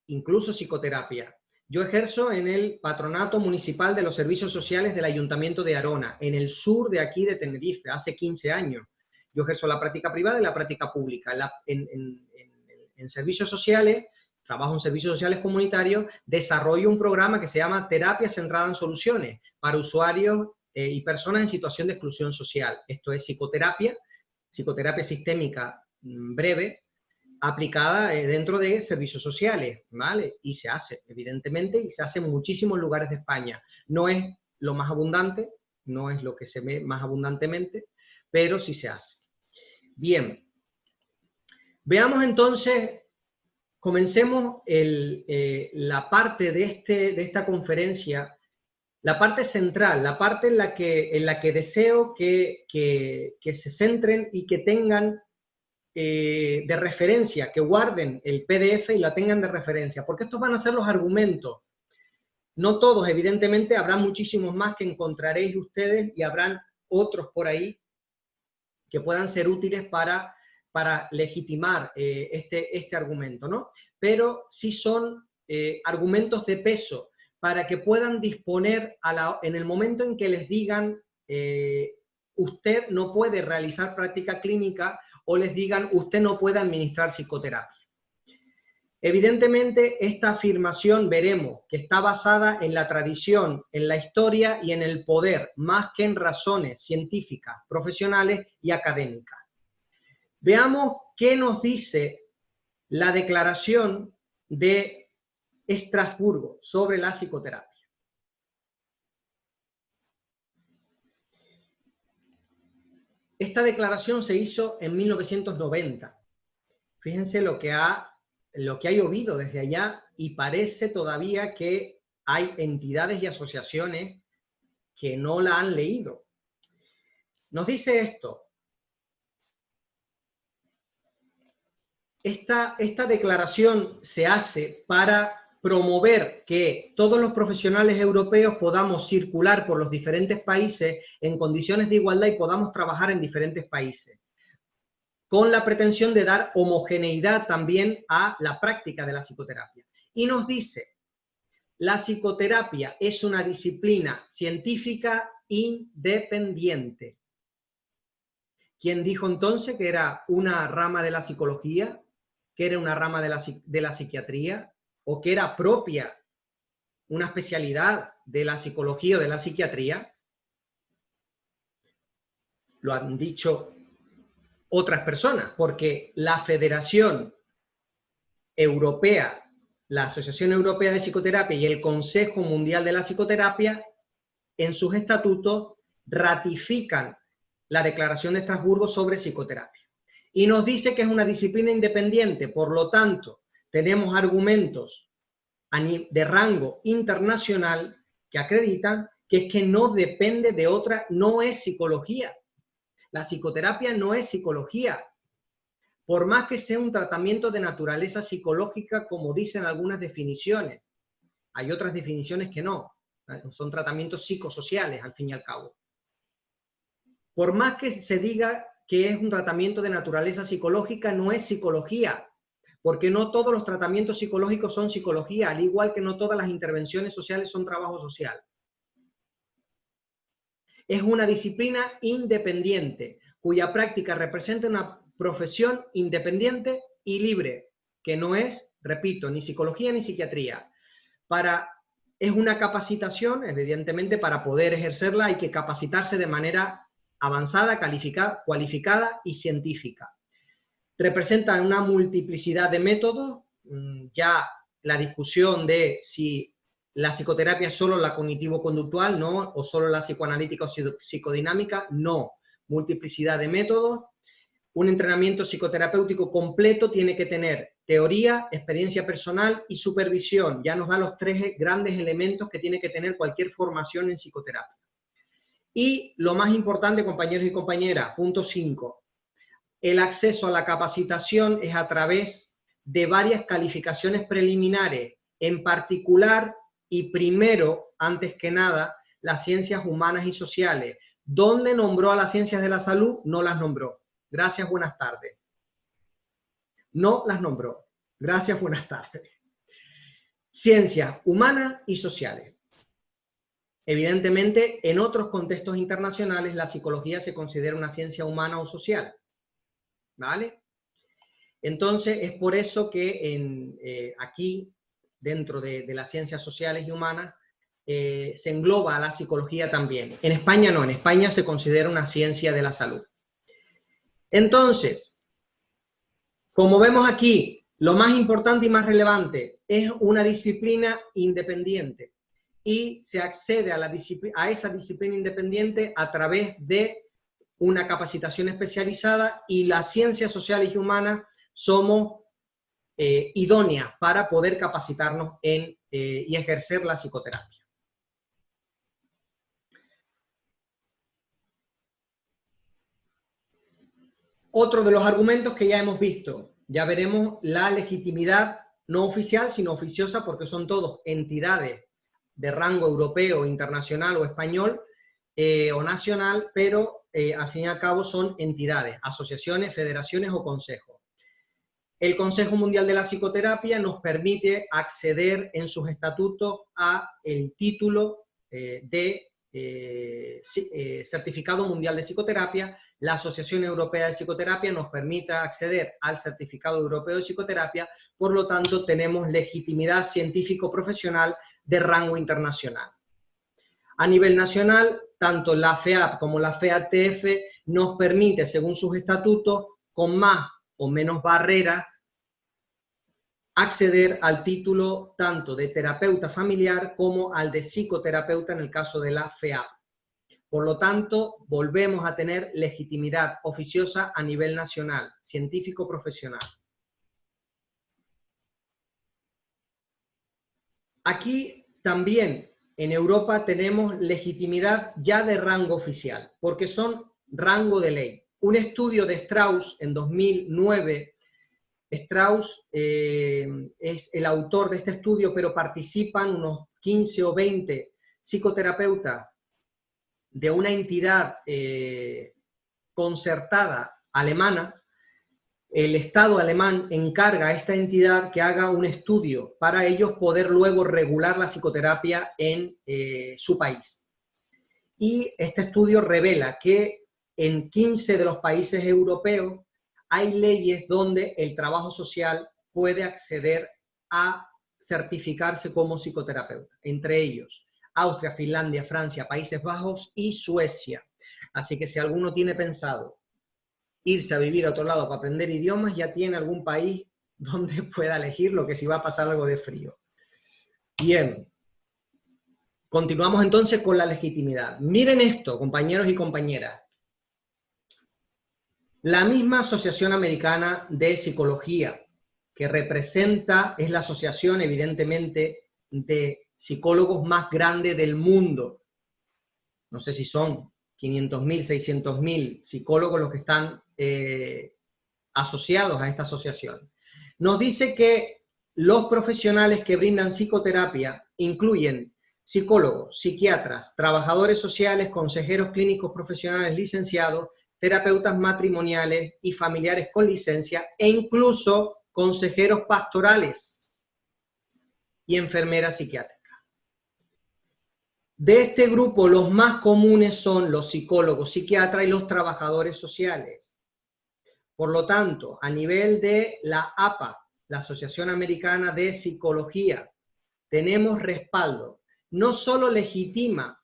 A: Incluso psicoterapia. Yo ejerzo en el Patronato Municipal de los Servicios Sociales del Ayuntamiento de Arona, en el sur de aquí de Tenerife, hace 15 años. Yo ejerzo la práctica privada y la práctica pública. En servicios sociales, trabajo en servicios sociales comunitarios, desarrollo un programa que se llama Terapia Centrada en Soluciones para usuarios y personas en situación de exclusión social. Esto es psicoterapia sistémica breve, aplicada dentro de servicios sociales, ¿vale? Y se hace, evidentemente, y se hace en muchísimos lugares de España. No es lo más abundante, no es lo que se ve más abundantemente, pero sí se hace. Bien. Veamos entonces comencemos la parte de esta conferencia, la parte central, la parte en la que deseo que se centren y que tengan de referencia, que guarden el PDF y la tengan de referencia, porque estos van a ser los argumentos. No todos, evidentemente, habrá muchísimos más que encontraréis ustedes y habrán otros por ahí que puedan ser útiles para legitimar este argumento, ¿no? Pero sí son argumentos de peso para que puedan disponer en el momento en que les digan usted no puede realizar práctica clínica o les digan usted no puede administrar psicoterapia. Evidentemente, esta afirmación veremos que está basada en la tradición, en la historia y en el poder, más que en razones científicas, profesionales y académicas. Veamos qué nos dice la Declaración de Estrasburgo sobre la psicoterapia. Esta declaración se hizo en 1990. Fíjense lo que ha llovido desde allá y parece todavía que hay entidades y asociaciones que no la han leído. Nos dice esto. Esta declaración se hace para promover que todos los profesionales europeos podamos circular por los diferentes países en condiciones de igualdad y podamos trabajar en diferentes países, con la pretensión de dar homogeneidad también a la práctica de la psicoterapia. Y nos dice, la psicoterapia es una disciplina científica independiente. ¿Quién dijo entonces que era una rama de la psicología? ¿Que era una rama de la psiquiatría? ¿O que era propia, una especialidad de la psicología o de la psiquiatría? Lo han dicho otras personas, porque la Federación Europea, la Asociación Europea de Psicoterapia y el Consejo Mundial de la Psicoterapia, en sus estatutos, ratifican la Declaración de Estrasburgo sobre psicoterapia. Y nos dice que es una disciplina independiente, por lo tanto, tenemos argumentos de rango internacional que acreditan que es que no depende de otra, no es psicología. La psicoterapia no es psicología. Por más que sea un tratamiento de naturaleza psicológica, como dicen algunas definiciones, hay otras definiciones que no. Son tratamientos psicosociales, al fin y al cabo. Por más que se diga que es un tratamiento de naturaleza psicológica, no es psicología, porque no todos los tratamientos psicológicos son psicología, al igual que no todas las intervenciones sociales son trabajo social. Es una disciplina independiente, cuya práctica representa una profesión independiente y libre, que no es, repito, ni psicología ni psiquiatría. Es una capacitación, evidentemente, para poder ejercerla hay que capacitarse de manera avanzada, cualificada y científica. Representa una multiplicidad de métodos, ya la discusión de si la psicoterapia es solo la cognitivo-conductual, no, o solo la psicoanalítica o psicodinámica, no. Multiplicidad de métodos. Un entrenamiento psicoterapéutico completo tiene que tener teoría, experiencia personal y supervisión. Ya nos da los tres grandes elementos que tiene que tener cualquier formación en psicoterapia. Y lo más importante, compañeros y compañeras, punto 5. El acceso a la capacitación es a través de varias calificaciones preliminares, en particular y primero, antes que nada, las ciencias humanas y sociales. ¿Dónde nombró a las ciencias de la salud? No las nombró. Gracias, buenas tardes. No las nombró. Gracias, buenas tardes. Ciencias humanas y sociales. Evidentemente, en otros contextos internacionales, la psicología se considera una ciencia humana o social. ¿Vale? Entonces, es por eso que aquí, dentro de las ciencias sociales y humanas, se engloba a la psicología también. En España no, en España se considera una ciencia de la salud. Entonces, como vemos aquí, lo más importante y más relevante es una disciplina independiente y se accede a esa disciplina independiente a través de una capacitación especializada, y las ciencias sociales y humanas somos idóneas para poder capacitarnos y ejercer la psicoterapia. Otro de los argumentos que ya hemos visto, ya veremos la legitimidad no oficial, sino oficiosa, porque son todos entidades de rango europeo, internacional o español o nacional, pero al fin y al cabo son entidades, asociaciones, federaciones o consejos. El Consejo Mundial de la Psicoterapia nos permite acceder en sus estatutos a el título de Certificado Mundial de Psicoterapia. La Asociación Europea de Psicoterapia nos permite acceder al Certificado Europeo de Psicoterapia, por lo tanto tenemos legitimidad científico-profesional de rango internacional. A nivel nacional, tanto la FEAP como la FEATF nos permite, según sus estatutos, con más o menos barreras, acceder al título tanto de terapeuta familiar como al de psicoterapeuta en el caso de la FEAP. Por lo tanto, volvemos a tener legitimidad oficiosa a nivel nacional, científico-profesional. Aquí también en Europa tenemos legitimidad ya de rango oficial, porque son rango de ley. Un estudio de Strauss en 2009, Strauss es el autor de este estudio, pero participan unos 15 o 20 psicoterapeutas de una entidad concertada alemana. El Estado alemán encarga a esta entidad que haga un estudio para ellos poder luego regular la psicoterapia en su país. Y este estudio revela que en 15 de los países europeos hay leyes donde el trabajo social puede acceder a certificarse como psicoterapeuta, entre ellos Austria, Finlandia, Francia, Países Bajos y Suecia. Así que si alguno tiene pensado irse a vivir a otro lado para aprender idiomas, ya tiene algún país donde pueda elegir lo que si va a pasar algo de frío. Bien. Continuamos entonces con la legitimidad. Miren esto, compañeros y compañeras. La misma Asociación Americana de Psicología, que representa, es la asociación evidentemente de psicólogos más grande del mundo. No sé si son 500.000, 600.000 psicólogos los que están asociados a esta asociación. Nos dice que los profesionales que brindan psicoterapia incluyen psicólogos, psiquiatras, trabajadores sociales, consejeros clínicos profesionales licenciados, terapeutas matrimoniales y familiares con licencia, e incluso consejeros pastorales y enfermeras psiquiátricas. De este grupo, los más comunes son los psicólogos, psiquiatras y los trabajadores sociales. Por lo tanto, a nivel de la APA, la Asociación Americana de Psicología, tenemos respaldo. No solo legitima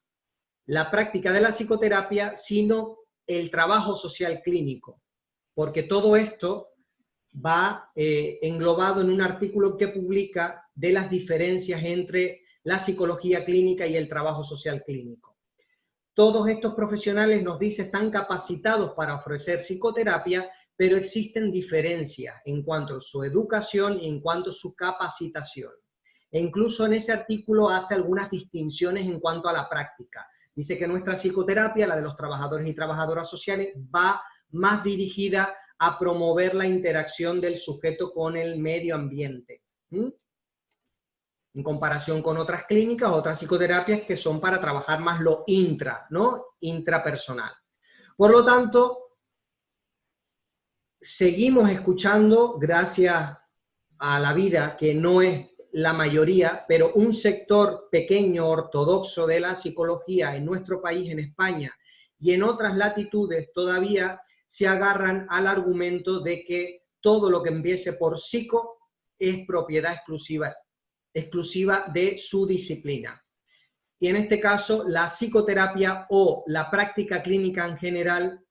A: la práctica de la psicoterapia, sino el trabajo social clínico, porque todo esto va englobado en un artículo que publica de las diferencias entre la psicología clínica y el trabajo social clínico. Todos estos profesionales, nos dice, están capacitados para ofrecer psicoterapia, pero existen diferencias en cuanto a su educación y en cuanto a su capacitación. E incluso en ese artículo hace algunas distinciones en cuanto a la práctica. Dice que nuestra psicoterapia, la de los trabajadores y trabajadoras sociales, va más dirigida a promover la interacción del sujeto con el medio ambiente. En comparación con otras clínicas, otras psicoterapias que son para trabajar más lo intra, ¿no? Intrapersonal. Por lo tanto, seguimos escuchando, gracias a la vida, que no es la mayoría, pero un sector pequeño, ortodoxo de la psicología en nuestro país, en España, y en otras latitudes todavía se agarran al argumento de que todo lo que empiece por psico es propiedad exclusiva de su disciplina. Y en este caso, la psicoterapia o la práctica clínica en general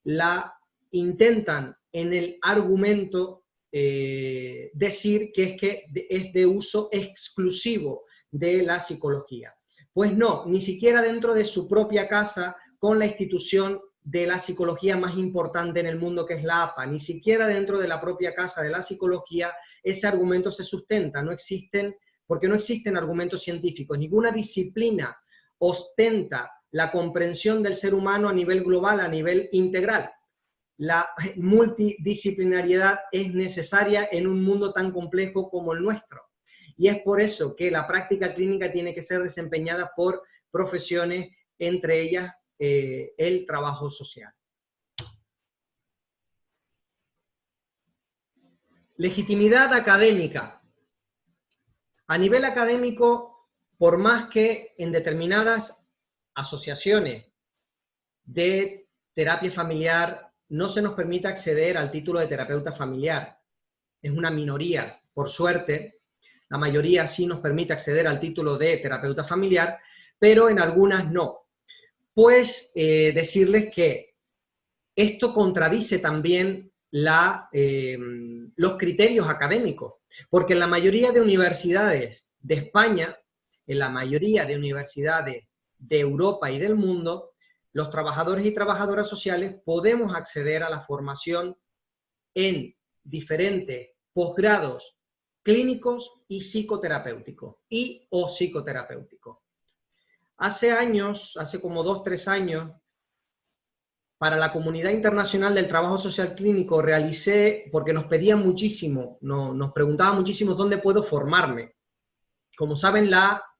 A: la intentan en el argumento decir que es de uso exclusivo de la psicología. Pues no, ni siquiera dentro de su propia casa, con la institución de la psicología más importante en el mundo, que es la APA. Ni siquiera dentro de la propia casa de la psicología ese argumento se sustenta, porque no existen argumentos científicos. Ninguna disciplina ostenta la comprensión del ser humano a nivel global, a nivel integral. La multidisciplinariedad es necesaria en un mundo tan complejo como el nuestro. Y es por eso que la práctica clínica tiene que ser desempeñada por profesiones, entre ellas el trabajo social. Legitimidad académica. A nivel académico, por más que en determinadas asociaciones de terapia familiar no se nos permita acceder al título de terapeuta familiar, es una minoría, por suerte, la mayoría sí nos permite acceder al título de terapeuta familiar, pero en algunas no. Pues decirles que esto contradice también los criterios académicos, porque en la mayoría de universidades de España, en la mayoría de universidades de Europa y del mundo, los trabajadores y trabajadoras sociales podemos acceder a la formación en diferentes posgrados clínicos y psicoterapéuticos, o psicoterapéuticos. Hace años, hace como 2 o 3 años, para la Comunidad Internacional del Trabajo Social Clínico realicé, porque nos pedían muchísimo, nos preguntaban muchísimo dónde puedo formarme. Como saben,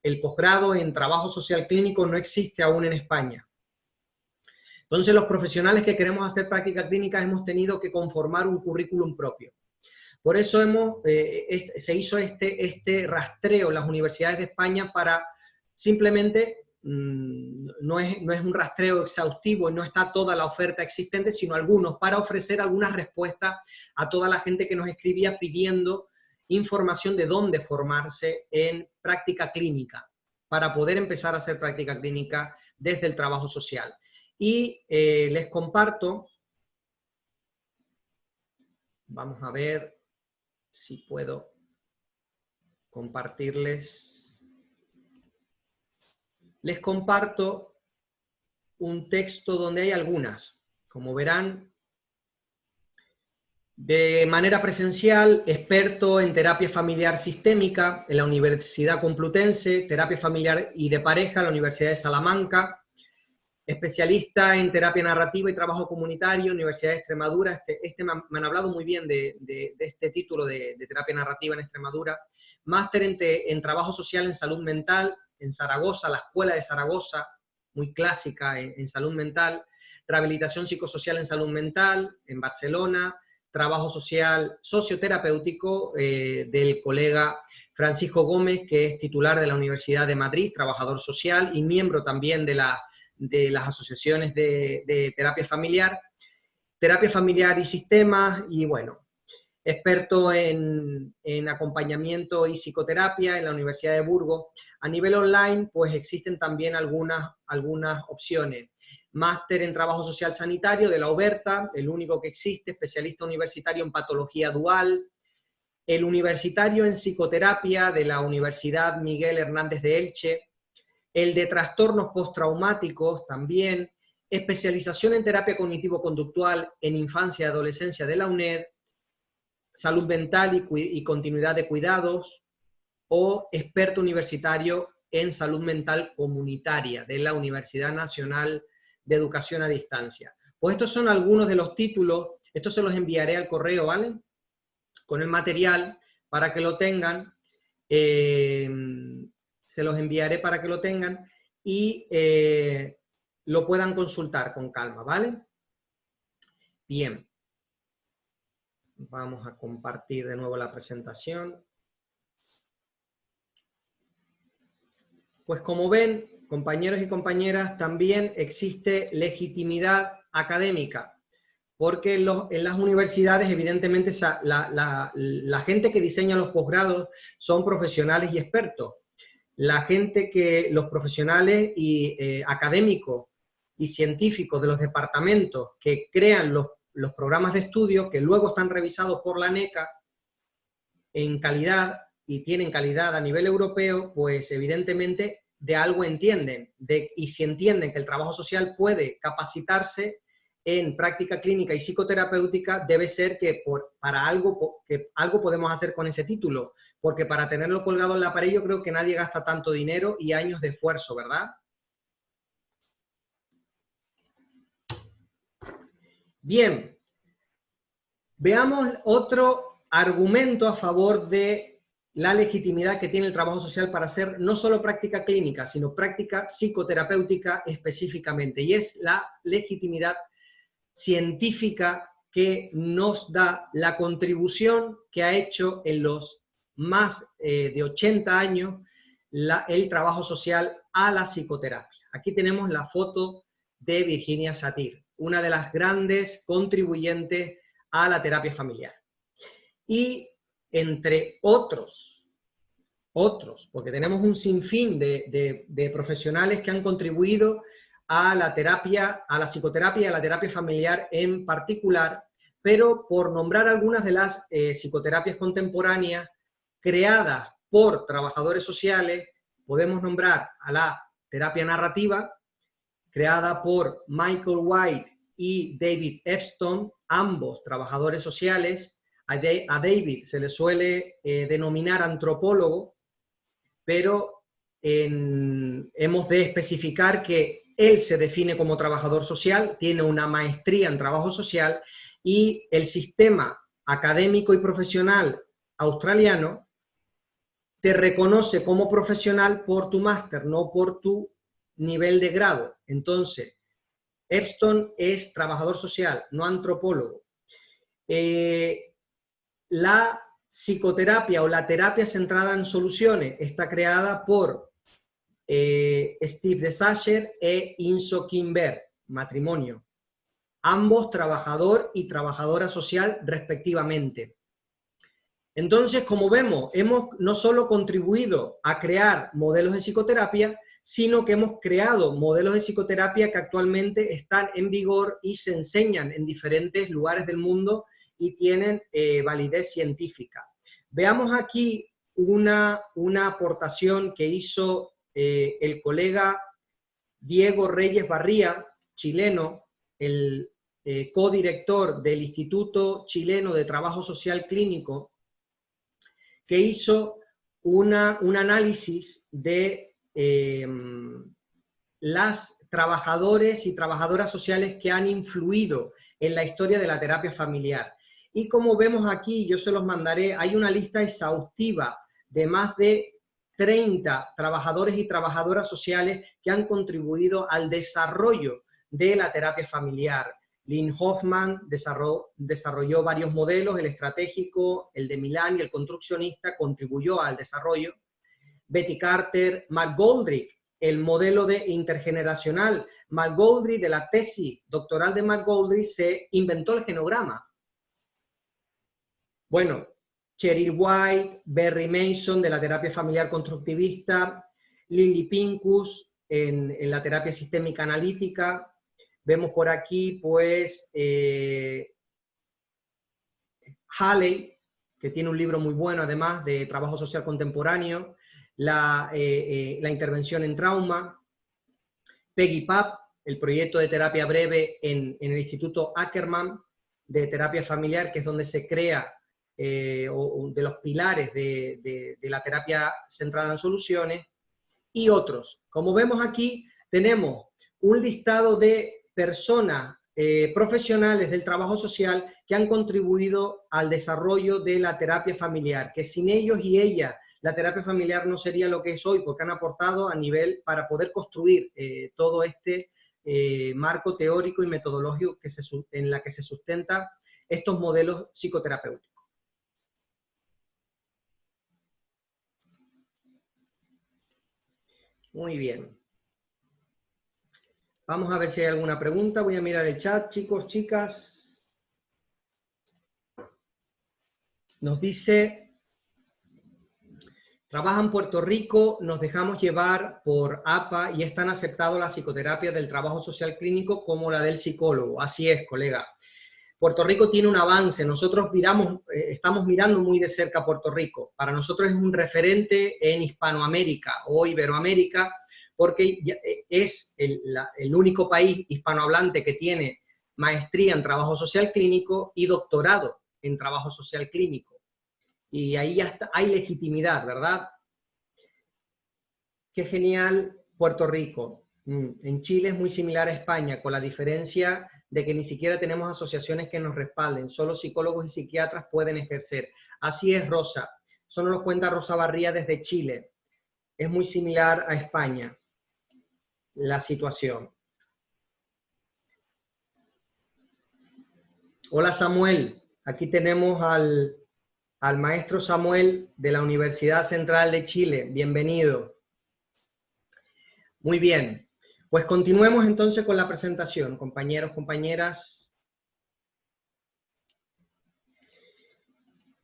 A: el posgrado en Trabajo Social Clínico no existe aún en España. Entonces, los profesionales que queremos hacer práctica clínica hemos tenido que conformar un currículum propio. Por eso se hizo este rastreo en las universidades de España para simplemente, no es un rastreo exhaustivo y no está toda la oferta existente, sino algunos, para ofrecer algunas respuestas a toda la gente que nos escribía pidiendo información de dónde formarse en práctica clínica, para poder empezar a hacer práctica clínica desde el trabajo social. Y les comparto, vamos a ver si puedo compartirles. Les comparto un texto donde hay algunas. Como verán, de manera presencial, experto en terapia familiar sistémica en la Universidad Complutense, terapia familiar y de pareja en la Universidad de Salamanca, especialista en terapia narrativa y trabajo comunitario, Universidad de Extremadura. Me han hablado muy bien de este título de terapia narrativa en Extremadura. Máster en trabajo social en salud mental en Zaragoza, la Escuela de Zaragoza, muy clásica en salud mental. Rehabilitación psicosocial en salud mental en Barcelona. Trabajo social socioterapéutico del colega Francisco Gómez, que es titular de la Universidad de Madrid, trabajador social y miembro también de las asociaciones de terapia familiar y sistemas, y bueno, experto en acompañamiento y psicoterapia en la Universidad de Burgos. A nivel online, pues existen también algunas opciones. Máster en trabajo social sanitario de la Oberta, el único que existe, especialista universitario en patología dual. El universitario en psicoterapia de la Universidad Miguel Hernández de Elche. El de trastornos postraumáticos también, especialización en terapia cognitivo-conductual en infancia y adolescencia de la UNED, salud mental y continuidad de cuidados, o experto universitario en salud mental comunitaria de la Universidad Nacional de Educación a Distancia. Pues estos son algunos de los títulos, estos se los enviaré al correo, ¿vale? Con el material para que lo tengan. Se los enviaré para que lo tengan y lo puedan consultar con calma, ¿vale? Bien. Vamos a compartir de nuevo la presentación. Pues como ven, compañeros y compañeras, también existe legitimidad académica, porque en las universidades, evidentemente, la gente que diseña los posgrados son profesionales y expertos. Los profesionales y académicos y científicos de los departamentos que crean los programas de estudio, que luego están revisados por la NECA en calidad y tienen calidad a nivel europeo, pues evidentemente de algo entienden. Y si entienden que el trabajo social puede capacitarse, en práctica clínica y psicoterapéutica debe ser que para algo podemos hacer con ese título, porque para tenerlo colgado en la pared yo creo que nadie gasta tanto dinero y años de esfuerzo, ¿verdad? Bien, veamos otro argumento a favor de la legitimidad que tiene el trabajo social para hacer no solo práctica clínica, sino práctica psicoterapéutica específicamente, y es la legitimidad científica que nos da la contribución que ha hecho en los más de 80 años el trabajo social a la psicoterapia. Aquí tenemos la foto de Virginia Satir, una de las grandes contribuyentes a la terapia familiar. Y entre otros, porque tenemos un sinfín de profesionales que han contribuido a la terapia, a la psicoterapia y a la terapia familiar en particular, pero por nombrar algunas de las psicoterapias contemporáneas creadas por trabajadores sociales, podemos nombrar a la terapia narrativa, creada por Michael White y David Epstein, ambos trabajadores sociales. A David se le suele denominar antropólogo, pero hemos de especificar que él se define como trabajador social, tiene una maestría en trabajo social y el sistema académico y profesional australiano te reconoce como profesional por tu máster, no por tu nivel de grado. Entonces, Epstein es trabajador social, no antropólogo. La psicoterapia o la terapia centrada en soluciones está creada por Steve DeSacher e Inso Kim Berg, matrimonio. Ambos trabajador y trabajadora social respectivamente. Entonces, como vemos, hemos no solo contribuido a crear modelos de psicoterapia, sino que hemos creado modelos de psicoterapia que actualmente están en vigor y se enseñan en diferentes lugares del mundo y tienen validez científica. Veamos aquí una aportación que hizo el colega Diego Reyes Barría, chileno, el codirector del Instituto Chileno de Trabajo Social Clínico, que hizo un análisis de las trabajadores y trabajadoras sociales que han influido en la historia de la terapia familiar. Y como vemos aquí, yo se los mandaré, hay una lista exhaustiva de más de 30 trabajadores y trabajadoras sociales que han contribuido al desarrollo de la terapia familiar. Lynn Hoffman desarrolló varios modelos, el estratégico, el de Milán y el construccionista, contribuyó al desarrollo. Betty Carter, McGoldrick, el modelo de intergeneracional. McGoldrick, de la tesis doctoral de McGoldrick, se inventó el genograma. Bueno, Cheryl White, Barry Mason, de la terapia familiar constructivista, Lily Pincus, en la terapia sistémica analítica. Vemos por aquí, pues, Haley, que tiene un libro muy bueno, además, de trabajo social contemporáneo, la intervención en trauma, Peggy Papp, el proyecto de terapia breve en el Instituto Ackerman de terapia familiar, que es donde se crea de los pilares de la terapia centrada en soluciones, y otros. Como vemos aquí, tenemos un listado de personas profesionales del trabajo social que han contribuido al desarrollo de la terapia familiar, que sin ellos y ellas la terapia familiar no sería lo que es hoy, porque han aportado a nivel para poder construir todo este marco teórico y metodológico en la que se sustentan estos modelos psicoterapéuticos. Muy bien. Vamos a ver si hay alguna pregunta. Voy a mirar el chat, chicos, chicas. Nos dice, trabaja en Puerto Rico, nos dejamos llevar por APA y es tan aceptado la psicoterapia del trabajo social clínico como la del psicólogo. Así es, colega. Puerto Rico tiene un avance. Nosotros estamos mirando muy de cerca a Puerto Rico. Para nosotros es un referente en Hispanoamérica o Iberoamérica, porque es el único país hispanohablante que tiene maestría en trabajo social clínico y doctorado en trabajo social clínico. Y ahí ya está, hay legitimidad, ¿verdad? Qué genial Puerto Rico. En Chile es muy similar a España, con la diferencia de que ni siquiera tenemos asociaciones que nos respalden, solo psicólogos y psiquiatras pueden ejercer. Así es, Rosa. Eso nos lo cuenta Rosa Barría desde Chile. Es muy similar a España la situación. Hola Samuel, aquí tenemos al maestro Samuel de la Universidad Central de Chile. Bienvenido. Muy bien, pues continuemos entonces con la presentación, compañeros, compañeras.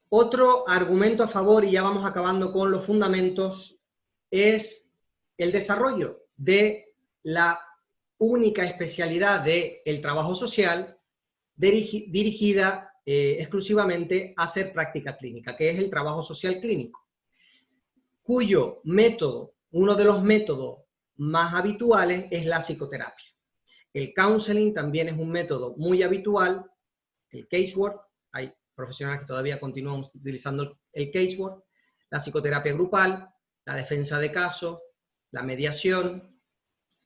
A: Otro argumento a favor, y ya vamos acabando con los fundamentos, es el desarrollo de la única especialidad del trabajo social dirigida exclusivamente a hacer práctica clínica, que es el trabajo social clínico, cuyo método, uno de los métodos más habituales es la psicoterapia. El counseling también es un método muy habitual, el casework, hay profesionales que todavía continúan utilizando el casework, la psicoterapia grupal, la defensa de casos, la mediación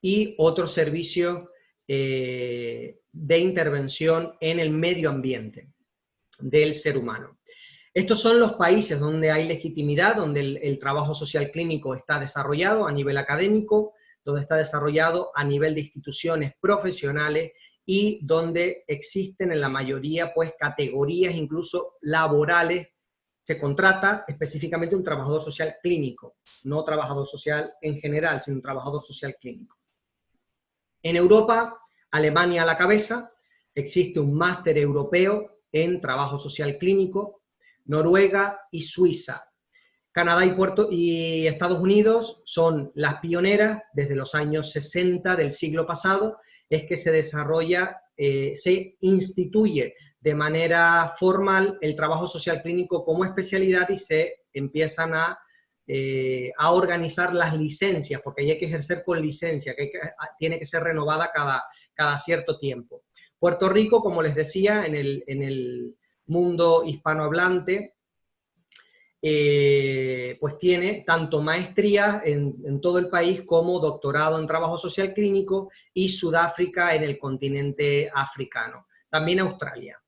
A: y otros servicios de intervención en el medio ambiente del ser humano. Estos son los países donde hay legitimidad, donde el trabajo social clínico está desarrollado a nivel académico, donde está desarrollado a nivel de instituciones profesionales y donde existen en la mayoría pues categorías incluso laborales. Se contrata específicamente un trabajador social clínico, no trabajador social en general, sino un trabajador social clínico. En Europa, Alemania a la cabeza, existe un máster europeo en trabajo social clínico, Noruega y Suiza. Canadá y Estados Unidos son las pioneras desde los años 60 del siglo pasado, es que se desarrolla, se instituye de manera formal el trabajo social clínico como especialidad y se empiezan a organizar las licencias, porque hay que ejercer con licencia, que tiene que ser renovada cada cierto tiempo. Puerto Rico, como les decía, en el mundo hispanohablante, pues tiene tanto maestría en todo el país como doctorado en trabajo social clínico y Sudáfrica en el continente africano, también Australia.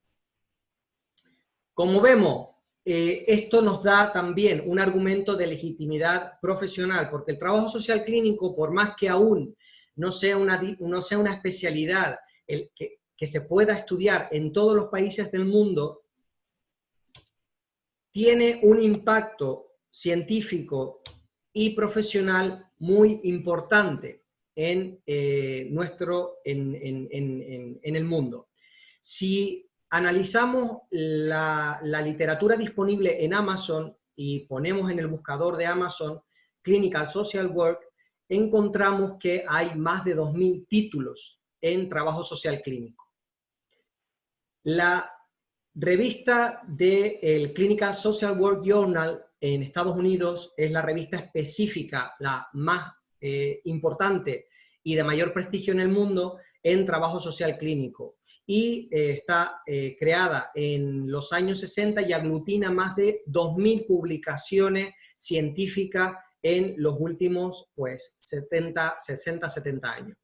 A: Como vemos, esto nos da también un argumento de legitimidad profesional, porque el trabajo social clínico, por más que aún no sea una especialidad que se pueda estudiar en todos los países del mundo, tiene un impacto científico y profesional muy importante en el mundo. Si analizamos la literatura disponible en Amazon y ponemos en el buscador de Amazon Clinical Social Work, encontramos que hay más de 2000 títulos en trabajo social clínico. La revista del Clinical Social Work Journal en Estados Unidos es la revista específica, la más importante y de mayor prestigio en el mundo en trabajo social clínico. Y está creada en los años 60 y aglutina más de 2000 publicaciones científicas en los últimos pues, 60, 70 años.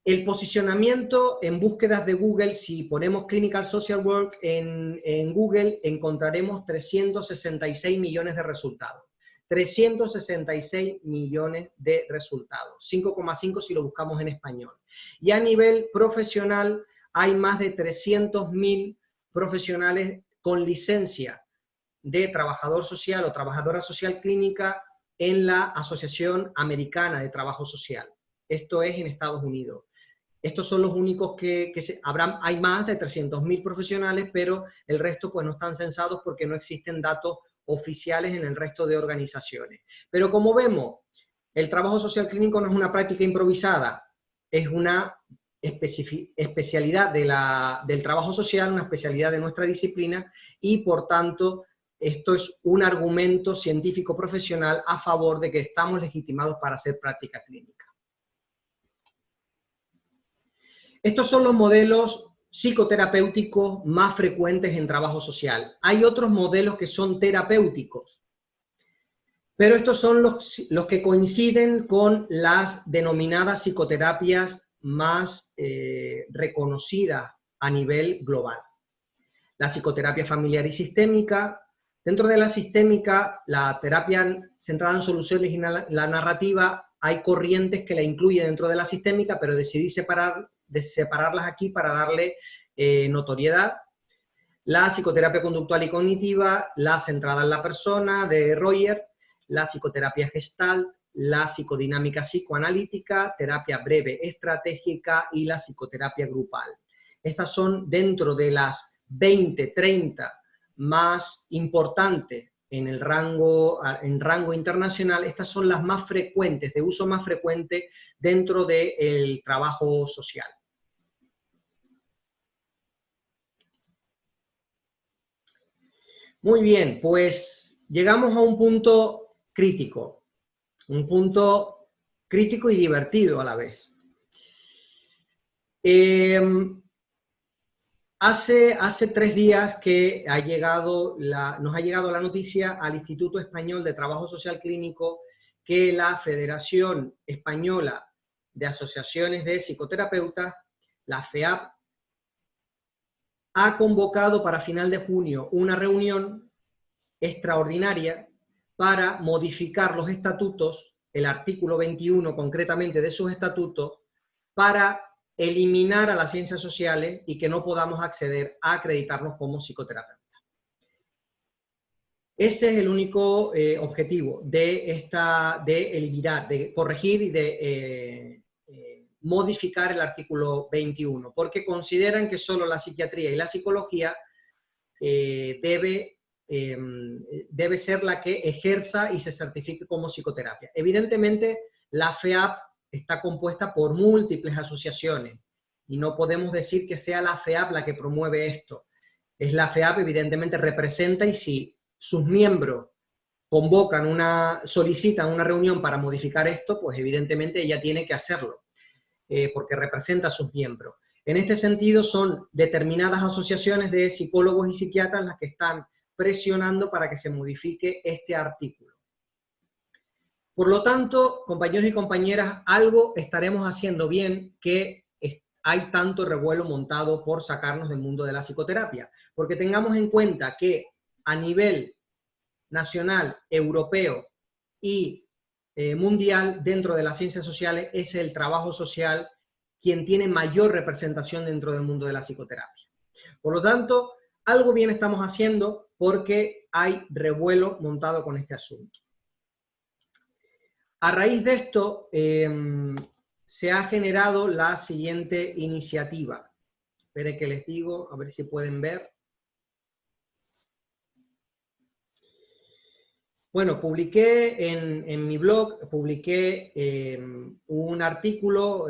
A: El posicionamiento en búsquedas de Google, si ponemos Clinical Social Work en Google, encontraremos 366 millones de resultados. 366 millones de resultados. 5,5 si lo buscamos en español. Y a nivel profesional hay más de 300.000 profesionales con licencia de trabajador social o trabajadora social clínica en la Asociación Americana de Trabajo Social. Esto es en Estados Unidos. Estos son los únicos hay más de 300.000 profesionales, pero el resto pues no están censados porque no existen datos oficiales en el resto de organizaciones. Pero como vemos, el trabajo social clínico no es una práctica improvisada, es una especialidad del trabajo social, una especialidad de nuestra disciplina y por tanto esto es un argumento científico profesional a favor de que estamos legitimados para hacer práctica clínica. Estos son los modelos psicoterapéuticos más frecuentes en trabajo social. Hay otros modelos que son terapéuticos, pero estos son los que coinciden con las denominadas psicoterapias más reconocidas a nivel global. La psicoterapia familiar y sistémica. Dentro de la sistémica, la terapia centrada en soluciones y la narrativa, hay corrientes que la incluyen dentro de la sistémica, pero decidí separarlas aquí para darle notoriedad. La psicoterapia conductual y cognitiva, la centrada en la persona, de Royer, la psicoterapia Gestalt, la psicodinámica psicoanalítica, terapia breve estratégica y la psicoterapia grupal. Estas son dentro de las 20, 30 más importantes en rango internacional. Estas son las más frecuentes, de uso más frecuente dentro del trabajo social. Muy bien, pues llegamos a un punto crítico y divertido a la vez. Hace 3 días que nos ha llegado la noticia al Instituto Español de Trabajo Social Clínico que la Federación Española de Asociaciones de Psicoterapeutas, la FEAP, ha convocado para final de junio una reunión extraordinaria para modificar los estatutos, el artículo 21 concretamente de sus estatutos, para eliminar a las ciencias sociales y que no podamos acceder a acreditarnos como psicoterapeutas. Ese es el único objetivo de eliminar, de corregir y de modificar el artículo 21, porque consideran que solo la psiquiatría y la psicología debe ser la que ejerza y se certifique como psicoterapia. Evidentemente, la FEAP está compuesta por múltiples asociaciones y no podemos decir que sea la FEAP la que promueve esto. Es la FEAP, evidentemente representa, y si sus miembros solicitan una reunión para modificar esto, pues evidentemente ella tiene que hacerlo, porque representa a sus miembros. En este sentido, son determinadas asociaciones de psicólogos y psiquiatras las que están presionando para que se modifique este artículo. Por lo tanto, compañeros y compañeras, algo estaremos haciendo bien que hay tanto revuelo montado por sacarnos del mundo de la psicoterapia, porque tengamos en cuenta que a nivel nacional, europeo y mundial, dentro de las ciencias sociales, es el trabajo social quien tiene mayor representación dentro del mundo de la psicoterapia. Por lo tanto, algo bien estamos haciendo porque hay revuelo montado con este asunto. A raíz de esto, se ha generado la siguiente iniciativa. Esperen que les digo, a ver si pueden ver. Bueno, publiqué en mi blog, un artículo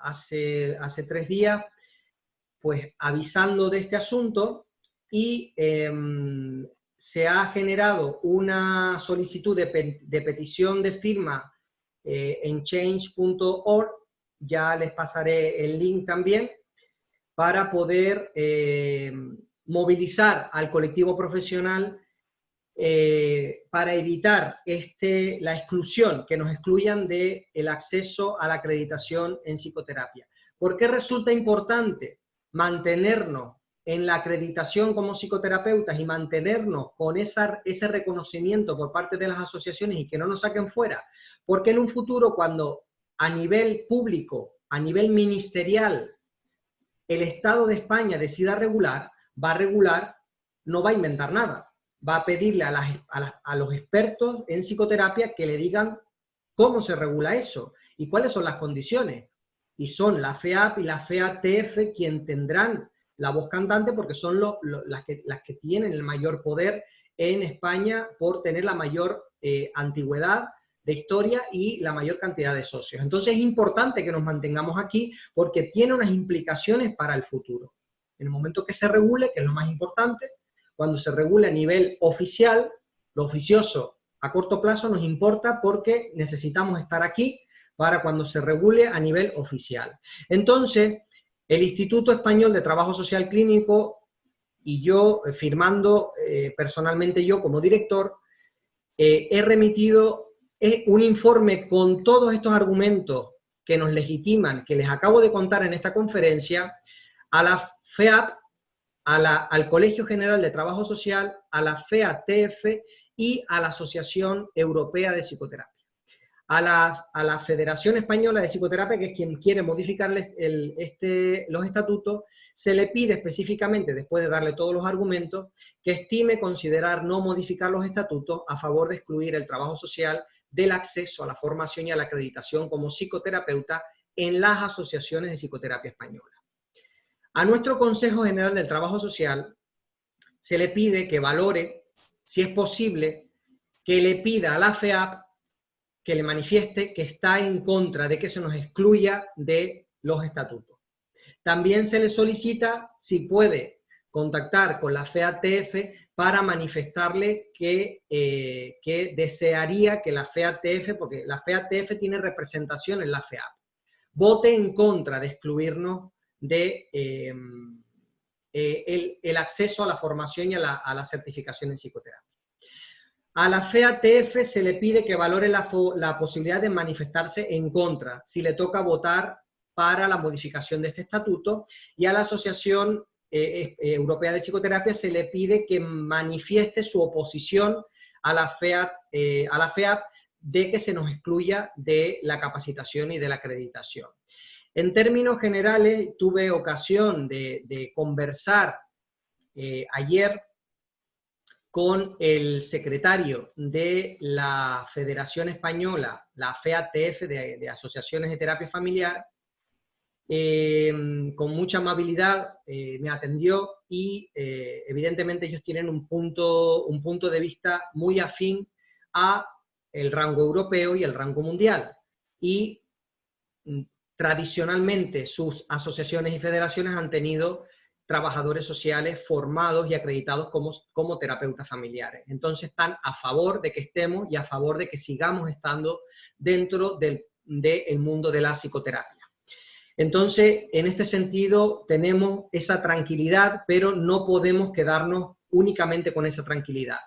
A: hace 3 días, pues avisando de este asunto, y se ha generado una solicitud de petición de firma en change.org, ya les pasaré el link también, para poder movilizar al colectivo profesional para evitar la exclusión, que nos excluyan del acceso a la acreditación en psicoterapia. ¿Por qué resulta importante mantenernos en la acreditación como psicoterapeutas y mantenernos con ese reconocimiento por parte de las asociaciones y que no nos saquen fuera? Porque en un futuro, cuando a nivel público, a nivel ministerial, el Estado de España decida regular, va a regular, no va a inventar nada. Va a pedirle a los expertos en psicoterapia que le digan cómo se regula eso y cuáles son las condiciones. Y son la FEAP y la FEATF quien tendrán la voz cantante, porque son las que tienen el mayor poder en España por tener la mayor antigüedad de historia y la mayor cantidad de socios. Entonces es importante que nos mantengamos aquí porque tiene unas implicaciones para el futuro. En el momento que se regule, que es lo más importante, cuando se regule a nivel oficial, lo oficioso a corto plazo nos importa porque necesitamos estar aquí para cuando se regule a nivel oficial. Entonces, El Instituto Español de Trabajo Social Clínico y yo, firmando personalmente yo como director, he remitido un informe con todos estos argumentos que nos legitiman, que les acabo de contar en esta conferencia, a la FEAP, al Colegio General de Trabajo Social, a la FEATF y a la Asociación Europea de Psicoterapia. A la Federación Española de Psicoterapia, que es quien quiere modificar los estatutos, se le pide específicamente, después de darle todos los argumentos, que estime considerar no modificar los estatutos a favor de excluir el trabajo social del acceso a la formación y a la acreditación como psicoterapeuta en las asociaciones de psicoterapia española. A nuestro Consejo General del Trabajo Social se le pide que valore, si es posible, que le pida a la FEAP que le manifieste que está en contra de que se nos excluya de los estatutos. También se le solicita si puede contactar con la FEATF para manifestarle que desearía que la FEATF, porque la FEATF tiene representación en la FEAP, vote en contra de excluirnos de el acceso a la formación y a la certificación en psicoterapia. A la FEATF se le pide que valore la posibilidad de manifestarse en contra, si le toca votar para la modificación de este estatuto, y a la Asociación Europea de Psicoterapia se le pide que manifieste su oposición a la FEAP de que se nos excluya de la capacitación y de la acreditación. En términos generales, tuve ocasión de conversar ayer con el secretario de la Federación Española, la FEATF, de Asociaciones de Terapia Familiar. Con mucha amabilidad me atendió y evidentemente ellos tienen un punto de vista muy afín a el rango europeo y el rango mundial. Y tradicionalmente sus asociaciones y federaciones han tenido trabajadores sociales formados y acreditados como terapeutas familiares. Entonces están a favor de que estemos y a favor de que sigamos estando dentro del mundo de la psicoterapia. Entonces, en este sentido, tenemos esa tranquilidad, pero no podemos quedarnos únicamente con esa tranquilidad.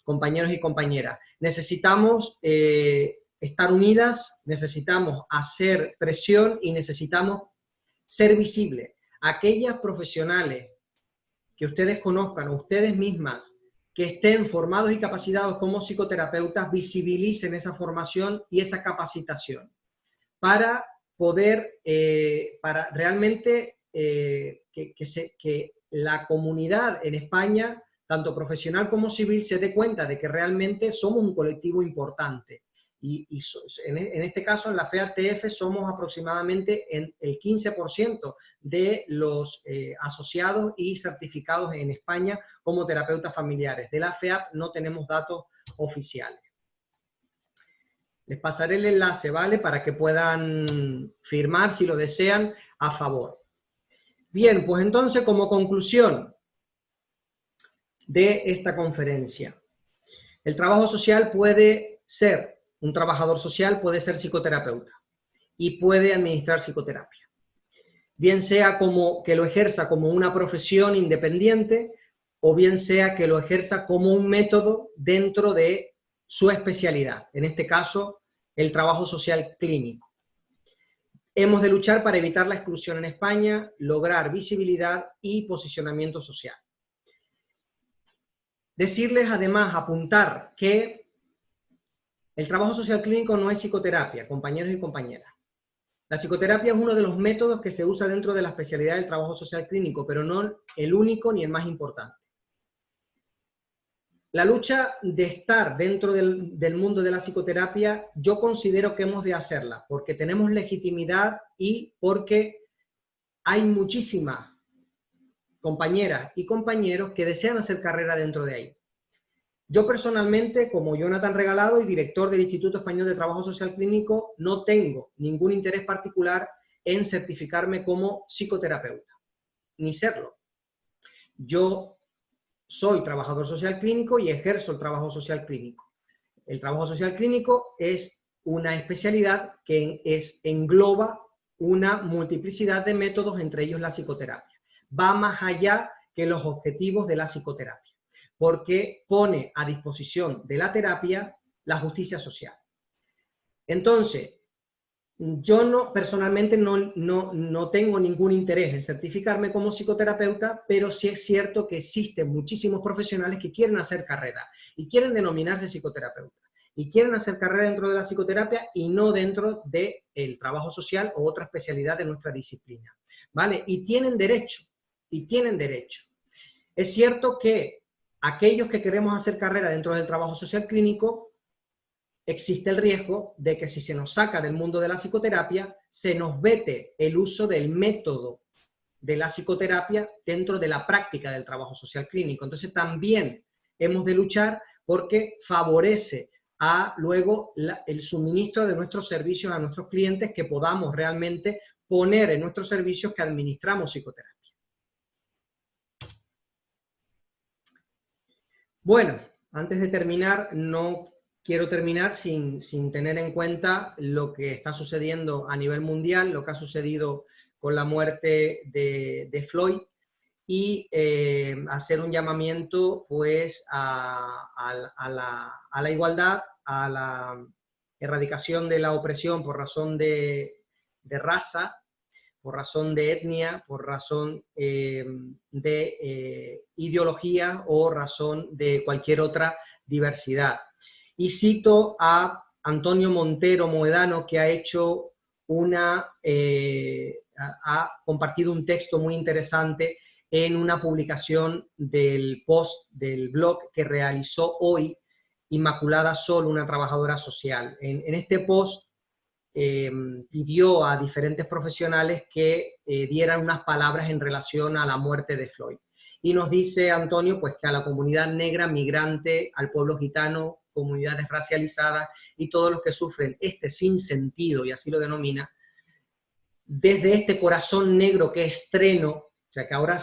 A: Compañeros y compañeras, necesitamos estar unidas, necesitamos hacer presión y necesitamos ser visibles. Aquellas profesionales que ustedes conozcan, o ustedes mismas, que estén formados y capacitados como psicoterapeutas, visibilicen esa formación y esa capacitación para poder, para realmente que la comunidad en España, tanto profesional como civil, se dé cuenta de que realmente somos un colectivo importante. Y en este caso, en la FEATF, somos aproximadamente el 15% de los asociados y certificados en España como terapeutas familiares. De la FEAP no tenemos datos oficiales. Les pasaré el enlace, ¿vale? Para que puedan firmar, si lo desean, a favor. Bien, pues entonces, como conclusión de esta conferencia, el trabajo social puede ser, un trabajador social puede ser psicoterapeuta y puede administrar psicoterapia. Bien sea como que lo ejerza como una profesión independiente o bien sea que lo ejerza como un método dentro de su especialidad, en este caso, el trabajo social clínico. Hemos de luchar para evitar la exclusión en España, lograr visibilidad y posicionamiento social. Decirles además, apuntar que el trabajo social clínico no es psicoterapia, compañeros y compañeras. La psicoterapia es uno de los métodos que se usa dentro de la especialidad del trabajo social clínico, pero no el único ni el más importante. La lucha de estar dentro del mundo de la psicoterapia, yo considero que hemos de hacerla, porque tenemos legitimidad y porque hay muchísimas compañeras y compañeros que desean hacer carrera dentro de ahí. Yo personalmente, como Jonathan Regalado y director del Instituto Español de Trabajo Social Clínico, no tengo ningún interés particular en certificarme como psicoterapeuta, ni serlo. Yo soy trabajador social clínico y ejerzo el trabajo social clínico. El trabajo social clínico es una especialidad que engloba una multiplicidad de métodos, entre ellos la psicoterapia. Va más allá que los objetivos de la psicoterapia, porque pone a disposición de la terapia la justicia social. Entonces, yo personalmente no tengo ningún interés en certificarme como psicoterapeuta, pero sí es cierto que existen muchísimos profesionales que quieren hacer carrera y quieren denominarse psicoterapeuta y quieren hacer carrera dentro de la psicoterapia y no dentro del trabajo social o otra especialidad de nuestra disciplina, ¿vale? Y tienen derecho, Es cierto que aquellos que queremos hacer carrera dentro del trabajo social clínico, existe el riesgo de que si se nos saca del mundo de la psicoterapia, se nos vete el uso del método de la psicoterapia dentro de la práctica del trabajo social clínico. Entonces también hemos de luchar porque favorece a luego el suministro de nuestros servicios a nuestros clientes, que podamos realmente poner en nuestros servicios que administramos psicoterapia. Bueno, antes de terminar, no quiero terminar sin tener en cuenta lo que está sucediendo a nivel mundial, lo que ha sucedido con la muerte de Floyd, y hacer un llamamiento pues a la igualdad, a la erradicación de la opresión por razón de raza, por razón de etnia, por razón de ideología o razón de cualquier otra diversidad. Y cito a Antonio Montero Moedano, que ha hecho ha compartido un texto muy interesante en una publicación del post del blog que realizó hoy Inmaculada Sol, una trabajadora social. En este post pidió a diferentes profesionales que dieran unas palabras en relación a la muerte de Floyd. Y nos dice Antonio pues que a la comunidad negra, migrante, al pueblo gitano, comunidades racializadas y todos los que sufren este sinsentido, y así lo denomina, desde este corazón negro que estreno, o sea que ahora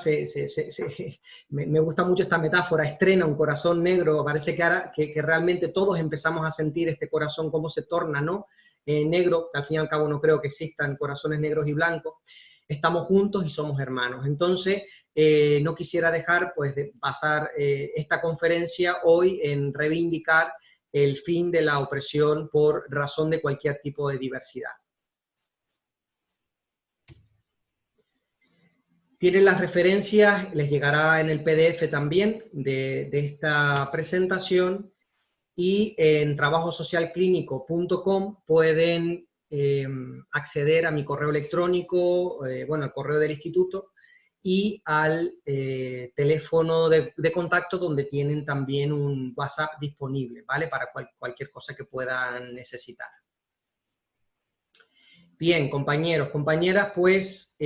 A: me gusta mucho esta metáfora, estrena un corazón negro, parece que ahora que realmente todos empezamos a sentir este corazón cómo se torna, ¿no? Negro, que al fin y al cabo no creo que existan corazones negros y blancos, estamos juntos y somos hermanos. Entonces, no quisiera dejar pues de pasar esta conferencia hoy en reivindicar el fin de la opresión por razón de cualquier tipo de diversidad. Tienen las referencias, les llegará en el PDF también de esta presentación, y en trabajosocialclínico.com pueden acceder a mi correo electrónico, bueno, al correo del instituto, y al teléfono de contacto, donde tienen también un WhatsApp disponible, ¿vale? Para cualquier cosa que puedan necesitar. Bien, compañeros, compañeras, pues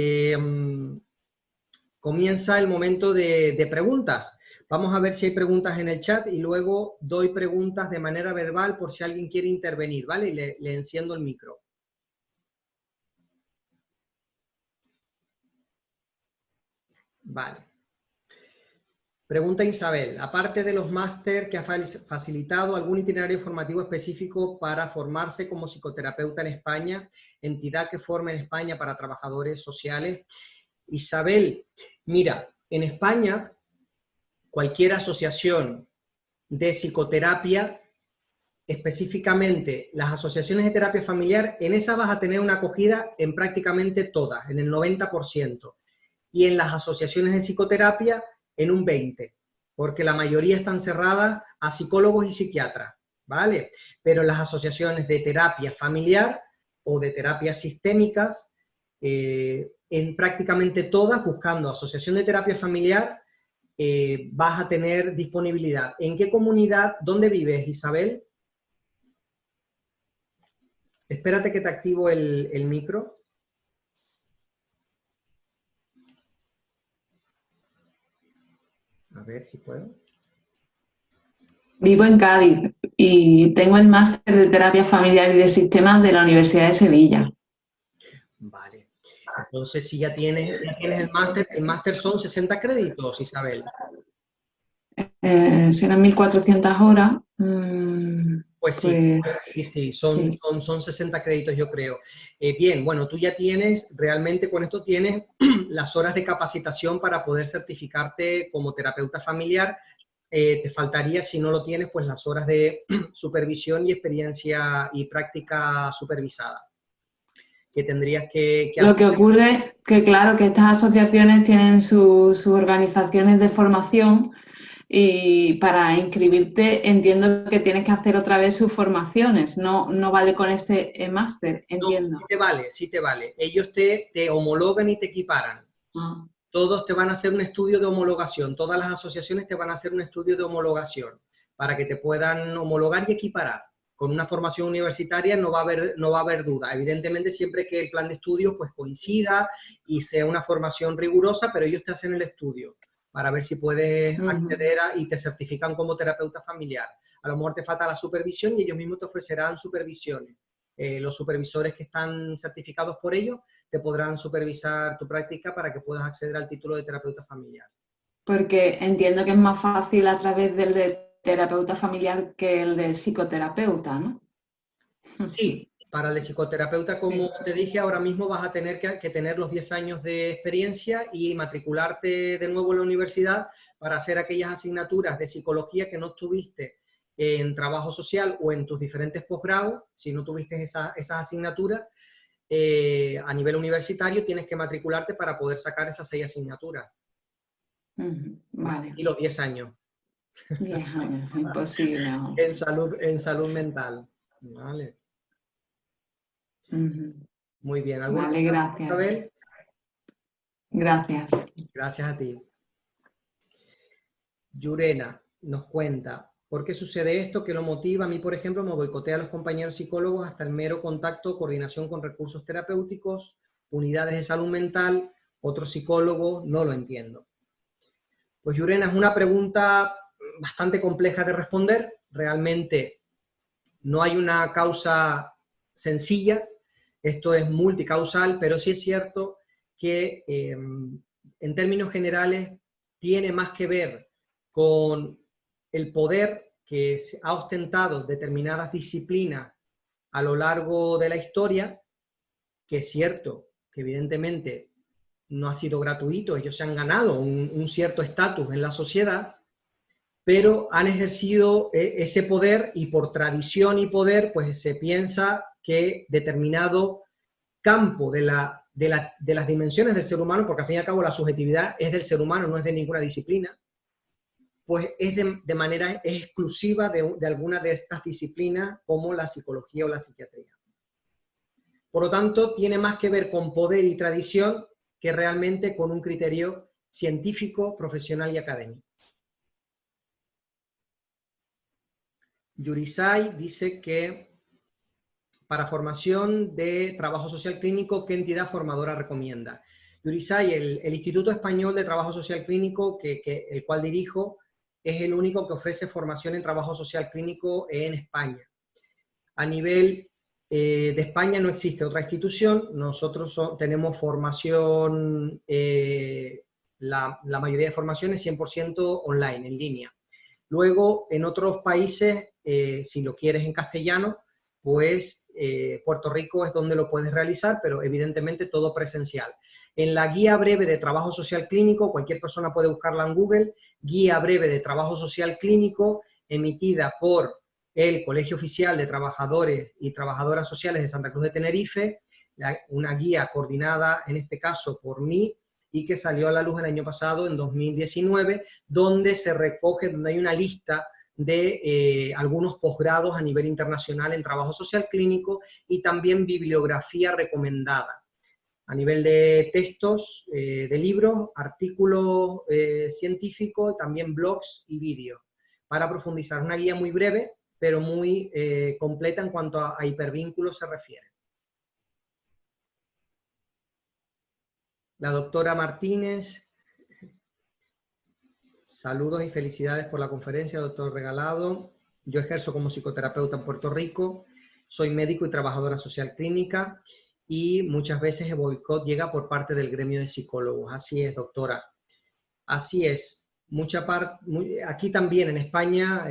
A: comienza el momento de preguntas. Vamos a ver si hay preguntas en el chat y luego doy preguntas de manera verbal por si alguien quiere intervenir, ¿vale? Y le enciendo el micro. Vale. Pregunta Isabel, aparte de los máster que ha facilitado, ¿algún itinerario formativo específico para formarse como psicoterapeuta en España? Entidad que forme en España para trabajadores sociales. Isabel, mira, en España cualquier asociación de psicoterapia, específicamente las asociaciones de terapia familiar, en esa vas a tener una acogida en prácticamente todas, en el 90%. Y en las asociaciones de psicoterapia, en un 20%, porque la mayoría están cerradas a psicólogos y psiquiatras, ¿vale? Pero las asociaciones de terapia familiar o de terapias sistémicas, en prácticamente todas, buscando asociación de terapia familiar, vas a tener disponibilidad. ¿En qué comunidad? ¿Dónde vives, Isabel? Espérate que te activo el micro. A ver si puedo.
B: Vivo en Cádiz y tengo el máster de terapia familiar y de sistemas de la Universidad de Sevilla.
A: Vale. Entonces, si ya tienes el máster son 60 créditos, Isabel.
B: Serán 1.400 horas.
A: Pues sí,
B: Pues
A: sí,
B: sí.
A: son 60 créditos, yo creo. Bien, bueno, tú ya tienes, realmente con esto tienes las horas de capacitación para poder certificarte como terapeuta familiar. Te faltaría, si no lo tienes, pues las horas de supervisión y experiencia y práctica supervisada que tendrías que
B: Lo
A: hacer.
B: que ocurre que, claro, que estas asociaciones tienen sus organizaciones de formación y para inscribirte entiendo que tienes que hacer otra vez sus formaciones, no vale con este máster,
A: No,
B: entiendo.
A: sí te vale, sí te vale. Ellos te homologan y te equiparan.
B: Ah,
A: Todos te van a hacer un estudio de homologación, todas las asociaciones te van a hacer un estudio de homologación para que te puedan homologar y equiparar. Con una formación universitaria no va a haber duda. Evidentemente, siempre que el plan de estudio pues, coincida y sea una formación rigurosa, pero ellos te hacen el estudio para ver si puedes acceder y te certifican como terapeuta familiar. A lo mejor te falta la supervisión y ellos mismos te ofrecerán supervisiones. Los supervisores que están certificados por ellos te podrán supervisar tu práctica para que puedas acceder al título de terapeuta familiar.
B: porque entiendo que es más fácil a través del de terapeuta familiar que el de psicoterapeuta, ¿no?
A: Sí, para el de psicoterapeuta, como
B: Sí.
A: te dije, ahora mismo vas a tener que tener los 10 años de experiencia y matricularte de nuevo en la universidad para hacer aquellas asignaturas de psicología que no tuviste en trabajo social o en tus diferentes posgrados. Si no tuviste esas asignaturas a nivel universitario, tienes que matricularte para poder sacar esas 6 asignaturas.
B: Vale,
A: Y los 10 años
B: 10 años, imposible. ¿No?
A: en salud mental. Vale, muy bien. ¿Alguna
B: Vale,
A: otra,
B: gracias.
A: Isabel?
B: Gracias.
A: Gracias a ti. Yurena nos cuenta, ¿por qué sucede esto? ¿Qué lo motiva? A mí, por ejemplo, me boicotea a los compañeros psicólogos hasta el mero contacto, coordinación con recursos terapéuticos, unidades de salud mental, otros psicólogos, no lo entiendo. Pues Yurena, es una pregunta bastante compleja de responder. Realmente no hay una causa sencilla, esto es multicausal, pero sí es cierto que en términos generales tiene más que ver con el poder que ha ostentado determinadas disciplinas a lo largo de la historia, que es cierto que evidentemente no ha sido gratuito, ellos se han ganado un cierto estatus en la sociedad, pero han ejercido ese poder y por tradición y poder, pues se piensa que determinado campo de las dimensiones del ser humano, porque al fin y al cabo la subjetividad es del ser humano, no es de ninguna disciplina, pues es de manera exclusiva de alguna de estas disciplinas como la psicología o la psiquiatría. Por lo tanto, tiene más que ver con poder y tradición que realmente con un criterio científico, profesional y académico. Yurisay dice que para formación de trabajo social clínico, ¿qué entidad formadora recomienda? Yurisay, el Instituto Español de Trabajo Social Clínico, el cual dirijo, es el único que ofrece formación en trabajo social clínico en España. A nivel de España no existe otra institución, nosotros tenemos formación, la mayoría de formaciones 100% online, en línea. Luego, en otros países, si lo quieres en castellano, pues Puerto Rico es donde lo puedes realizar, pero evidentemente todo presencial. En la guía breve de trabajo social clínico, cualquier persona puede buscarla en Google, guía breve de trabajo social clínico, emitida por el Colegio Oficial de Trabajadores y Trabajadoras Sociales de Santa Cruz de Tenerife, una guía coordinada en este caso por mí, y que salió a la luz el año pasado, en 2019, donde se recoge, donde hay una lista de algunos posgrados a nivel internacional en trabajo social clínico y también bibliografía recomendada a nivel de textos, de libros, artículos científicos, también blogs y vídeos, para profundizar. Una guía muy breve, pero muy completa en cuanto a hipervínculos se refiere. La doctora Martínez, saludos y felicidades por la conferencia, doctor Regalado. Yo ejerzo como psicoterapeuta en Puerto Rico, soy médico y trabajadora social clínica y muchas veces el boicot llega por parte del gremio de psicólogos. Así es, doctora. Así es. aquí también en España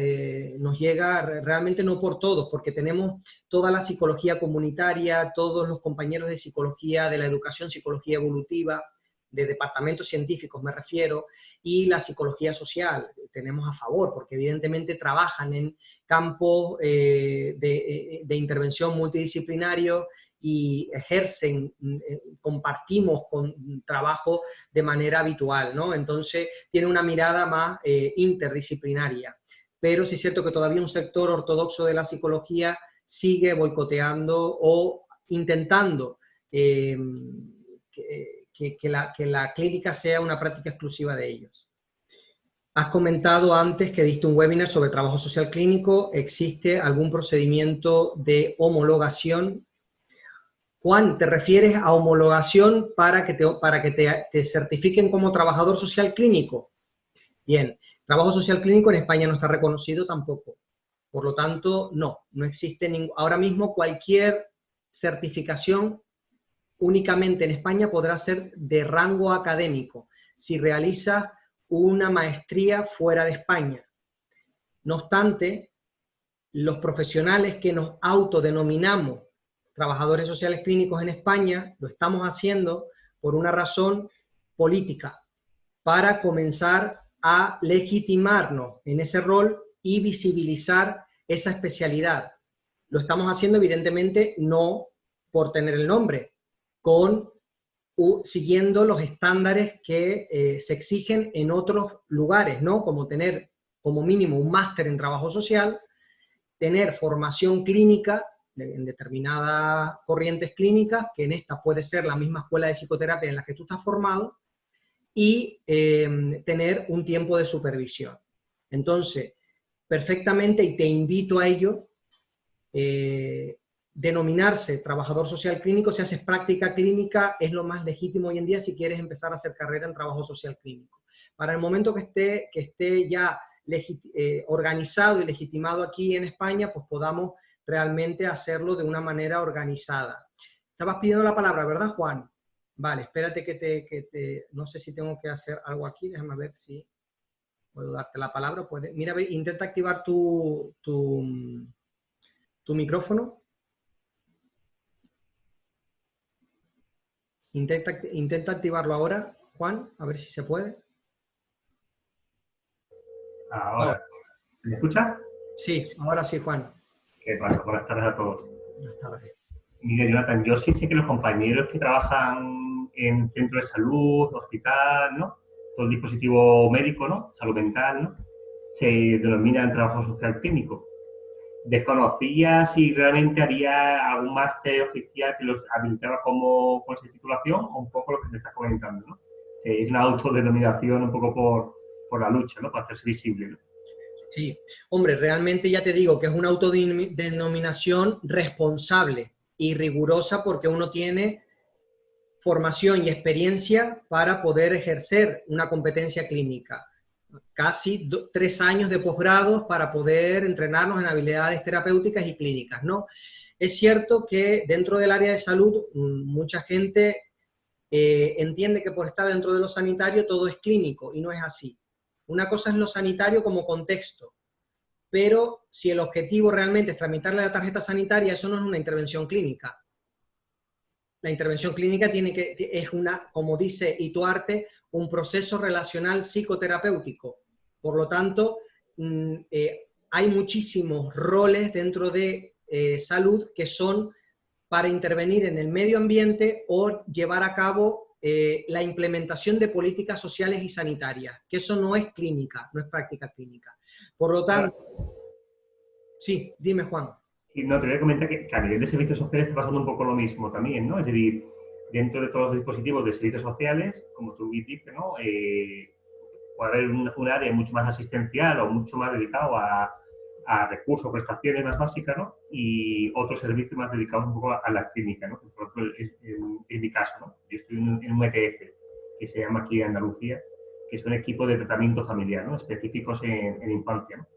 A: nos llega realmente no por todos, porque tenemos toda la psicología comunitaria, todos los compañeros de psicología, de la educación, psicología evolutiva, de departamentos científicos me refiero, y la psicología social tenemos a favor, porque evidentemente trabajan en campos de intervención multidisciplinario y ejercen, compartimos con trabajo de manera habitual, ¿no? Entonces tiene una mirada más interdisciplinaria. Pero sí es cierto que todavía un sector ortodoxo de la psicología sigue boicoteando o intentando que la clínica sea una práctica exclusiva de ellos. Has comentado antes que diste un webinar sobre trabajo social clínico. ¿Existe algún procedimiento de homologación? Juan, ¿te refieres a homologación para que te certifiquen como trabajador social clínico? Bien, trabajo social clínico en España no está reconocido tampoco. Por lo tanto, no existe ahora mismo cualquier certificación únicamente en España podrá ser de rango académico si realiza una maestría fuera de España. No obstante, los profesionales que nos autodenominamos trabajadores sociales clínicos en España, lo estamos haciendo por una razón política, para comenzar a legitimarnos en ese rol y visibilizar esa especialidad. Lo estamos haciendo evidentemente no por tener el nombre, siguiendo los estándares que se exigen en otros lugares, ¿no? Como tener como mínimo un máster en trabajo social, tener formación clínica en determinadas corrientes clínicas, que en esta puede ser la misma escuela de psicoterapia en la que tú estás formado, y tener un tiempo de supervisión. Entonces, perfectamente, y te invito a ello, denominarse trabajador social clínico, si haces práctica clínica, es lo más legítimo hoy en día si quieres empezar a hacer carrera en trabajo social clínico. Para el momento que esté ya organizado y legitimado aquí en España, pues podamos realmente hacerlo de una manera organizada. Estabas pidiendo la palabra, ¿verdad, Juan? Vale, espérate no sé si tengo que hacer algo aquí, déjame ver si puedo darte la palabra. Mira, intenta activar tu micrófono. Intenta activarlo ahora, Juan, a ver si se puede.
C: Ahora, ¿me escucha?
A: Sí, ahora sí, Juan.
C: ¿Qué pasa? Buenas tardes a todos.
A: Buenas tardes.
C: Mira, Jonathan, yo sí sé que los compañeros que trabajan en centro de salud, hospital, ¿no? Todo el dispositivo médico, ¿no? Salud mental, ¿no? Se denominan trabajo social clínico. Desconocía si realmente había algún máster oficial que los habilitaba con esa titulación, o un poco lo que te estás comentando, ¿no? Es una autodenominación un poco por la lucha, ¿no? Para hacerse visible, ¿no?
A: Sí, hombre, realmente ya te digo que es una autodenominación responsable y rigurosa porque uno tiene formación y experiencia para poder ejercer una competencia clínica. Casi 3 años de posgrados para poder entrenarnos en habilidades terapéuticas y clínicas, ¿no? Es cierto que dentro del área de salud mucha gente entiende que por estar dentro de lo sanitario todo es clínico y no es así. Una cosa es lo sanitario como contexto, pero si el objetivo realmente es tramitarle la tarjeta sanitaria, eso no es una intervención clínica. La intervención clínica es como dice Ituarte, un proceso relacional psicoterapéutico. Por lo tanto, hay muchísimos roles dentro de salud que son para intervenir en el medio ambiente o llevar a cabo la implementación de políticas sociales y sanitarias, que eso no es clínica, no es práctica clínica. Por lo tanto, sí, dime, Juan.
C: Sí, no, te voy a comentar que a nivel de servicios sociales está pasando un poco lo mismo también, ¿no? Es decir, dentro de todos los dispositivos de servicios sociales, como tú dices, ¿no? Puede haber un área mucho más asistencial o mucho más dedicado a recursos, prestaciones más básicas, ¿no? Y otros servicios más dedicados un poco a la clínica, ¿no? Por ejemplo, en mi caso, ¿no? Yo estoy en un ETF que se llama aquí en Andalucía, que es un equipo de tratamiento familiar, ¿no? Específicos en infancia, ¿no?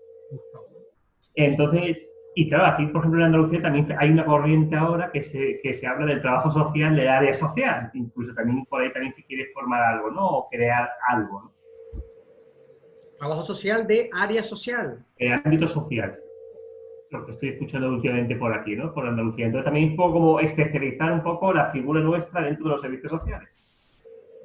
C: Entonces, y claro, aquí, por ejemplo, en Andalucía también hay una corriente ahora que se habla del trabajo social del área social. Incluso también por ahí también si quieres formar algo, ¿no? O crear algo, ¿no?
A: Trabajo social de área social.
C: Ámbito social. Lo que estoy escuchando últimamente por aquí, ¿no? Por Andalucía. Entonces también un poco como especializar un poco la figura nuestra dentro de los servicios sociales.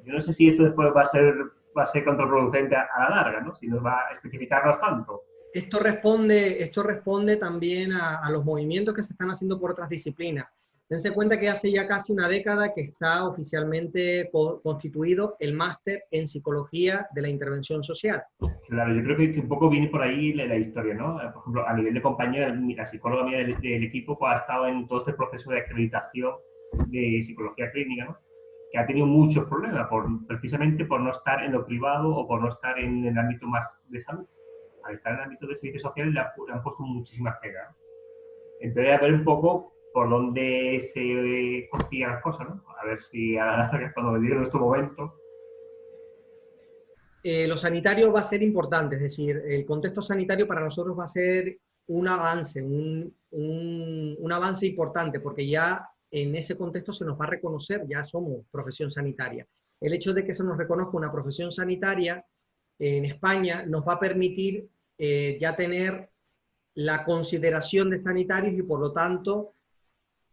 C: Yo no sé si esto después va a ser contraproducente a la larga, ¿no? Si nos va a especificarnos tanto.
A: Esto responde también a los movimientos que se están haciendo por otras disciplinas. Dense cuenta que hace ya casi una década que está oficialmente constituido el máster en psicología de la intervención social.
C: Claro, yo creo que un poco viene por ahí la historia, ¿no? Por ejemplo, a nivel de compañía, la psicóloga mía del equipo pues, ha estado en todo este proceso de acreditación de psicología clínica, ¿no? Que ha tenido muchos problemas, precisamente por no estar en lo privado o por no estar en el ámbito más de salud. Al estar en el ámbito de servicios sociales le han puesto muchísimas pegas, ¿no? Entonces, a ver un poco por dónde se consiguen las cosas, ¿no? A ver si a la larga, cuando llegue nuestro momento...
A: Lo sanitario va a ser importante, es decir, el contexto sanitario para nosotros va a ser un avance, un avance importante, porque ya en ese contexto se nos va a reconocer, ya somos profesión sanitaria. El hecho de que se nos reconozca una profesión sanitaria en España nos va a permitir ya tener la consideración de sanitarios y por lo tanto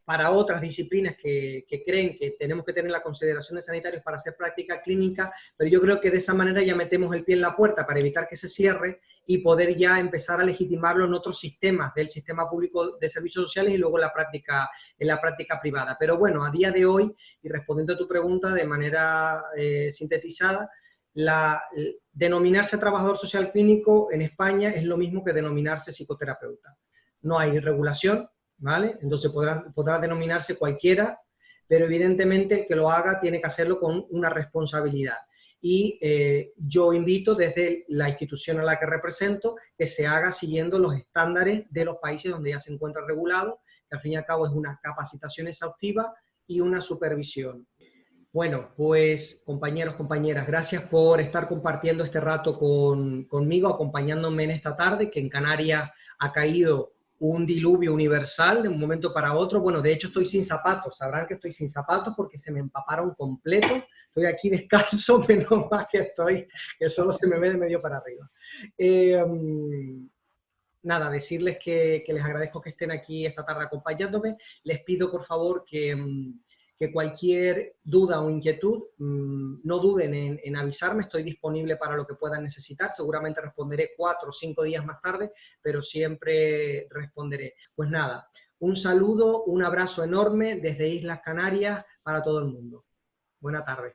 A: para otras disciplinas que creen que tenemos que tener la consideración de sanitarios para hacer práctica clínica, pero yo creo que de esa manera ya metemos el pie en la puerta para evitar que se cierre y poder ya empezar a legitimarlo en otros sistemas del sistema público de servicios sociales y luego en la práctica privada. Pero bueno, a día de hoy, y respondiendo a tu pregunta de manera sintetizada, denominarse trabajador social clínico en España es lo mismo que denominarse psicoterapeuta. No hay regulación, ¿vale? Entonces podrá denominarse cualquiera, pero evidentemente el que lo haga tiene que hacerlo con una responsabilidad. Y yo invito desde la institución a la que represento que se haga siguiendo los estándares de los países donde ya se encuentra regulado, que al fin y al cabo es una capacitación exhaustiva y una supervisión. Bueno, pues compañeros, compañeras, gracias por estar compartiendo este rato conmigo, acompañándome en esta tarde, que en Canarias ha caído un diluvio universal de un momento para otro. Bueno, de hecho estoy sin zapatos, sabrán que estoy sin zapatos porque se me empaparon completo. Estoy aquí descalzo, menos mal que solo se me ve de medio para arriba. Nada, decirles que les agradezco que estén aquí esta tarde acompañándome. Les pido por favor que cualquier duda o inquietud, no duden en avisarme, estoy disponible para lo que puedan necesitar, seguramente responderé 4 o 5 días más tarde, pero siempre responderé. Pues nada, un saludo, un abrazo enorme desde Islas Canarias para todo el mundo. Buena tarde.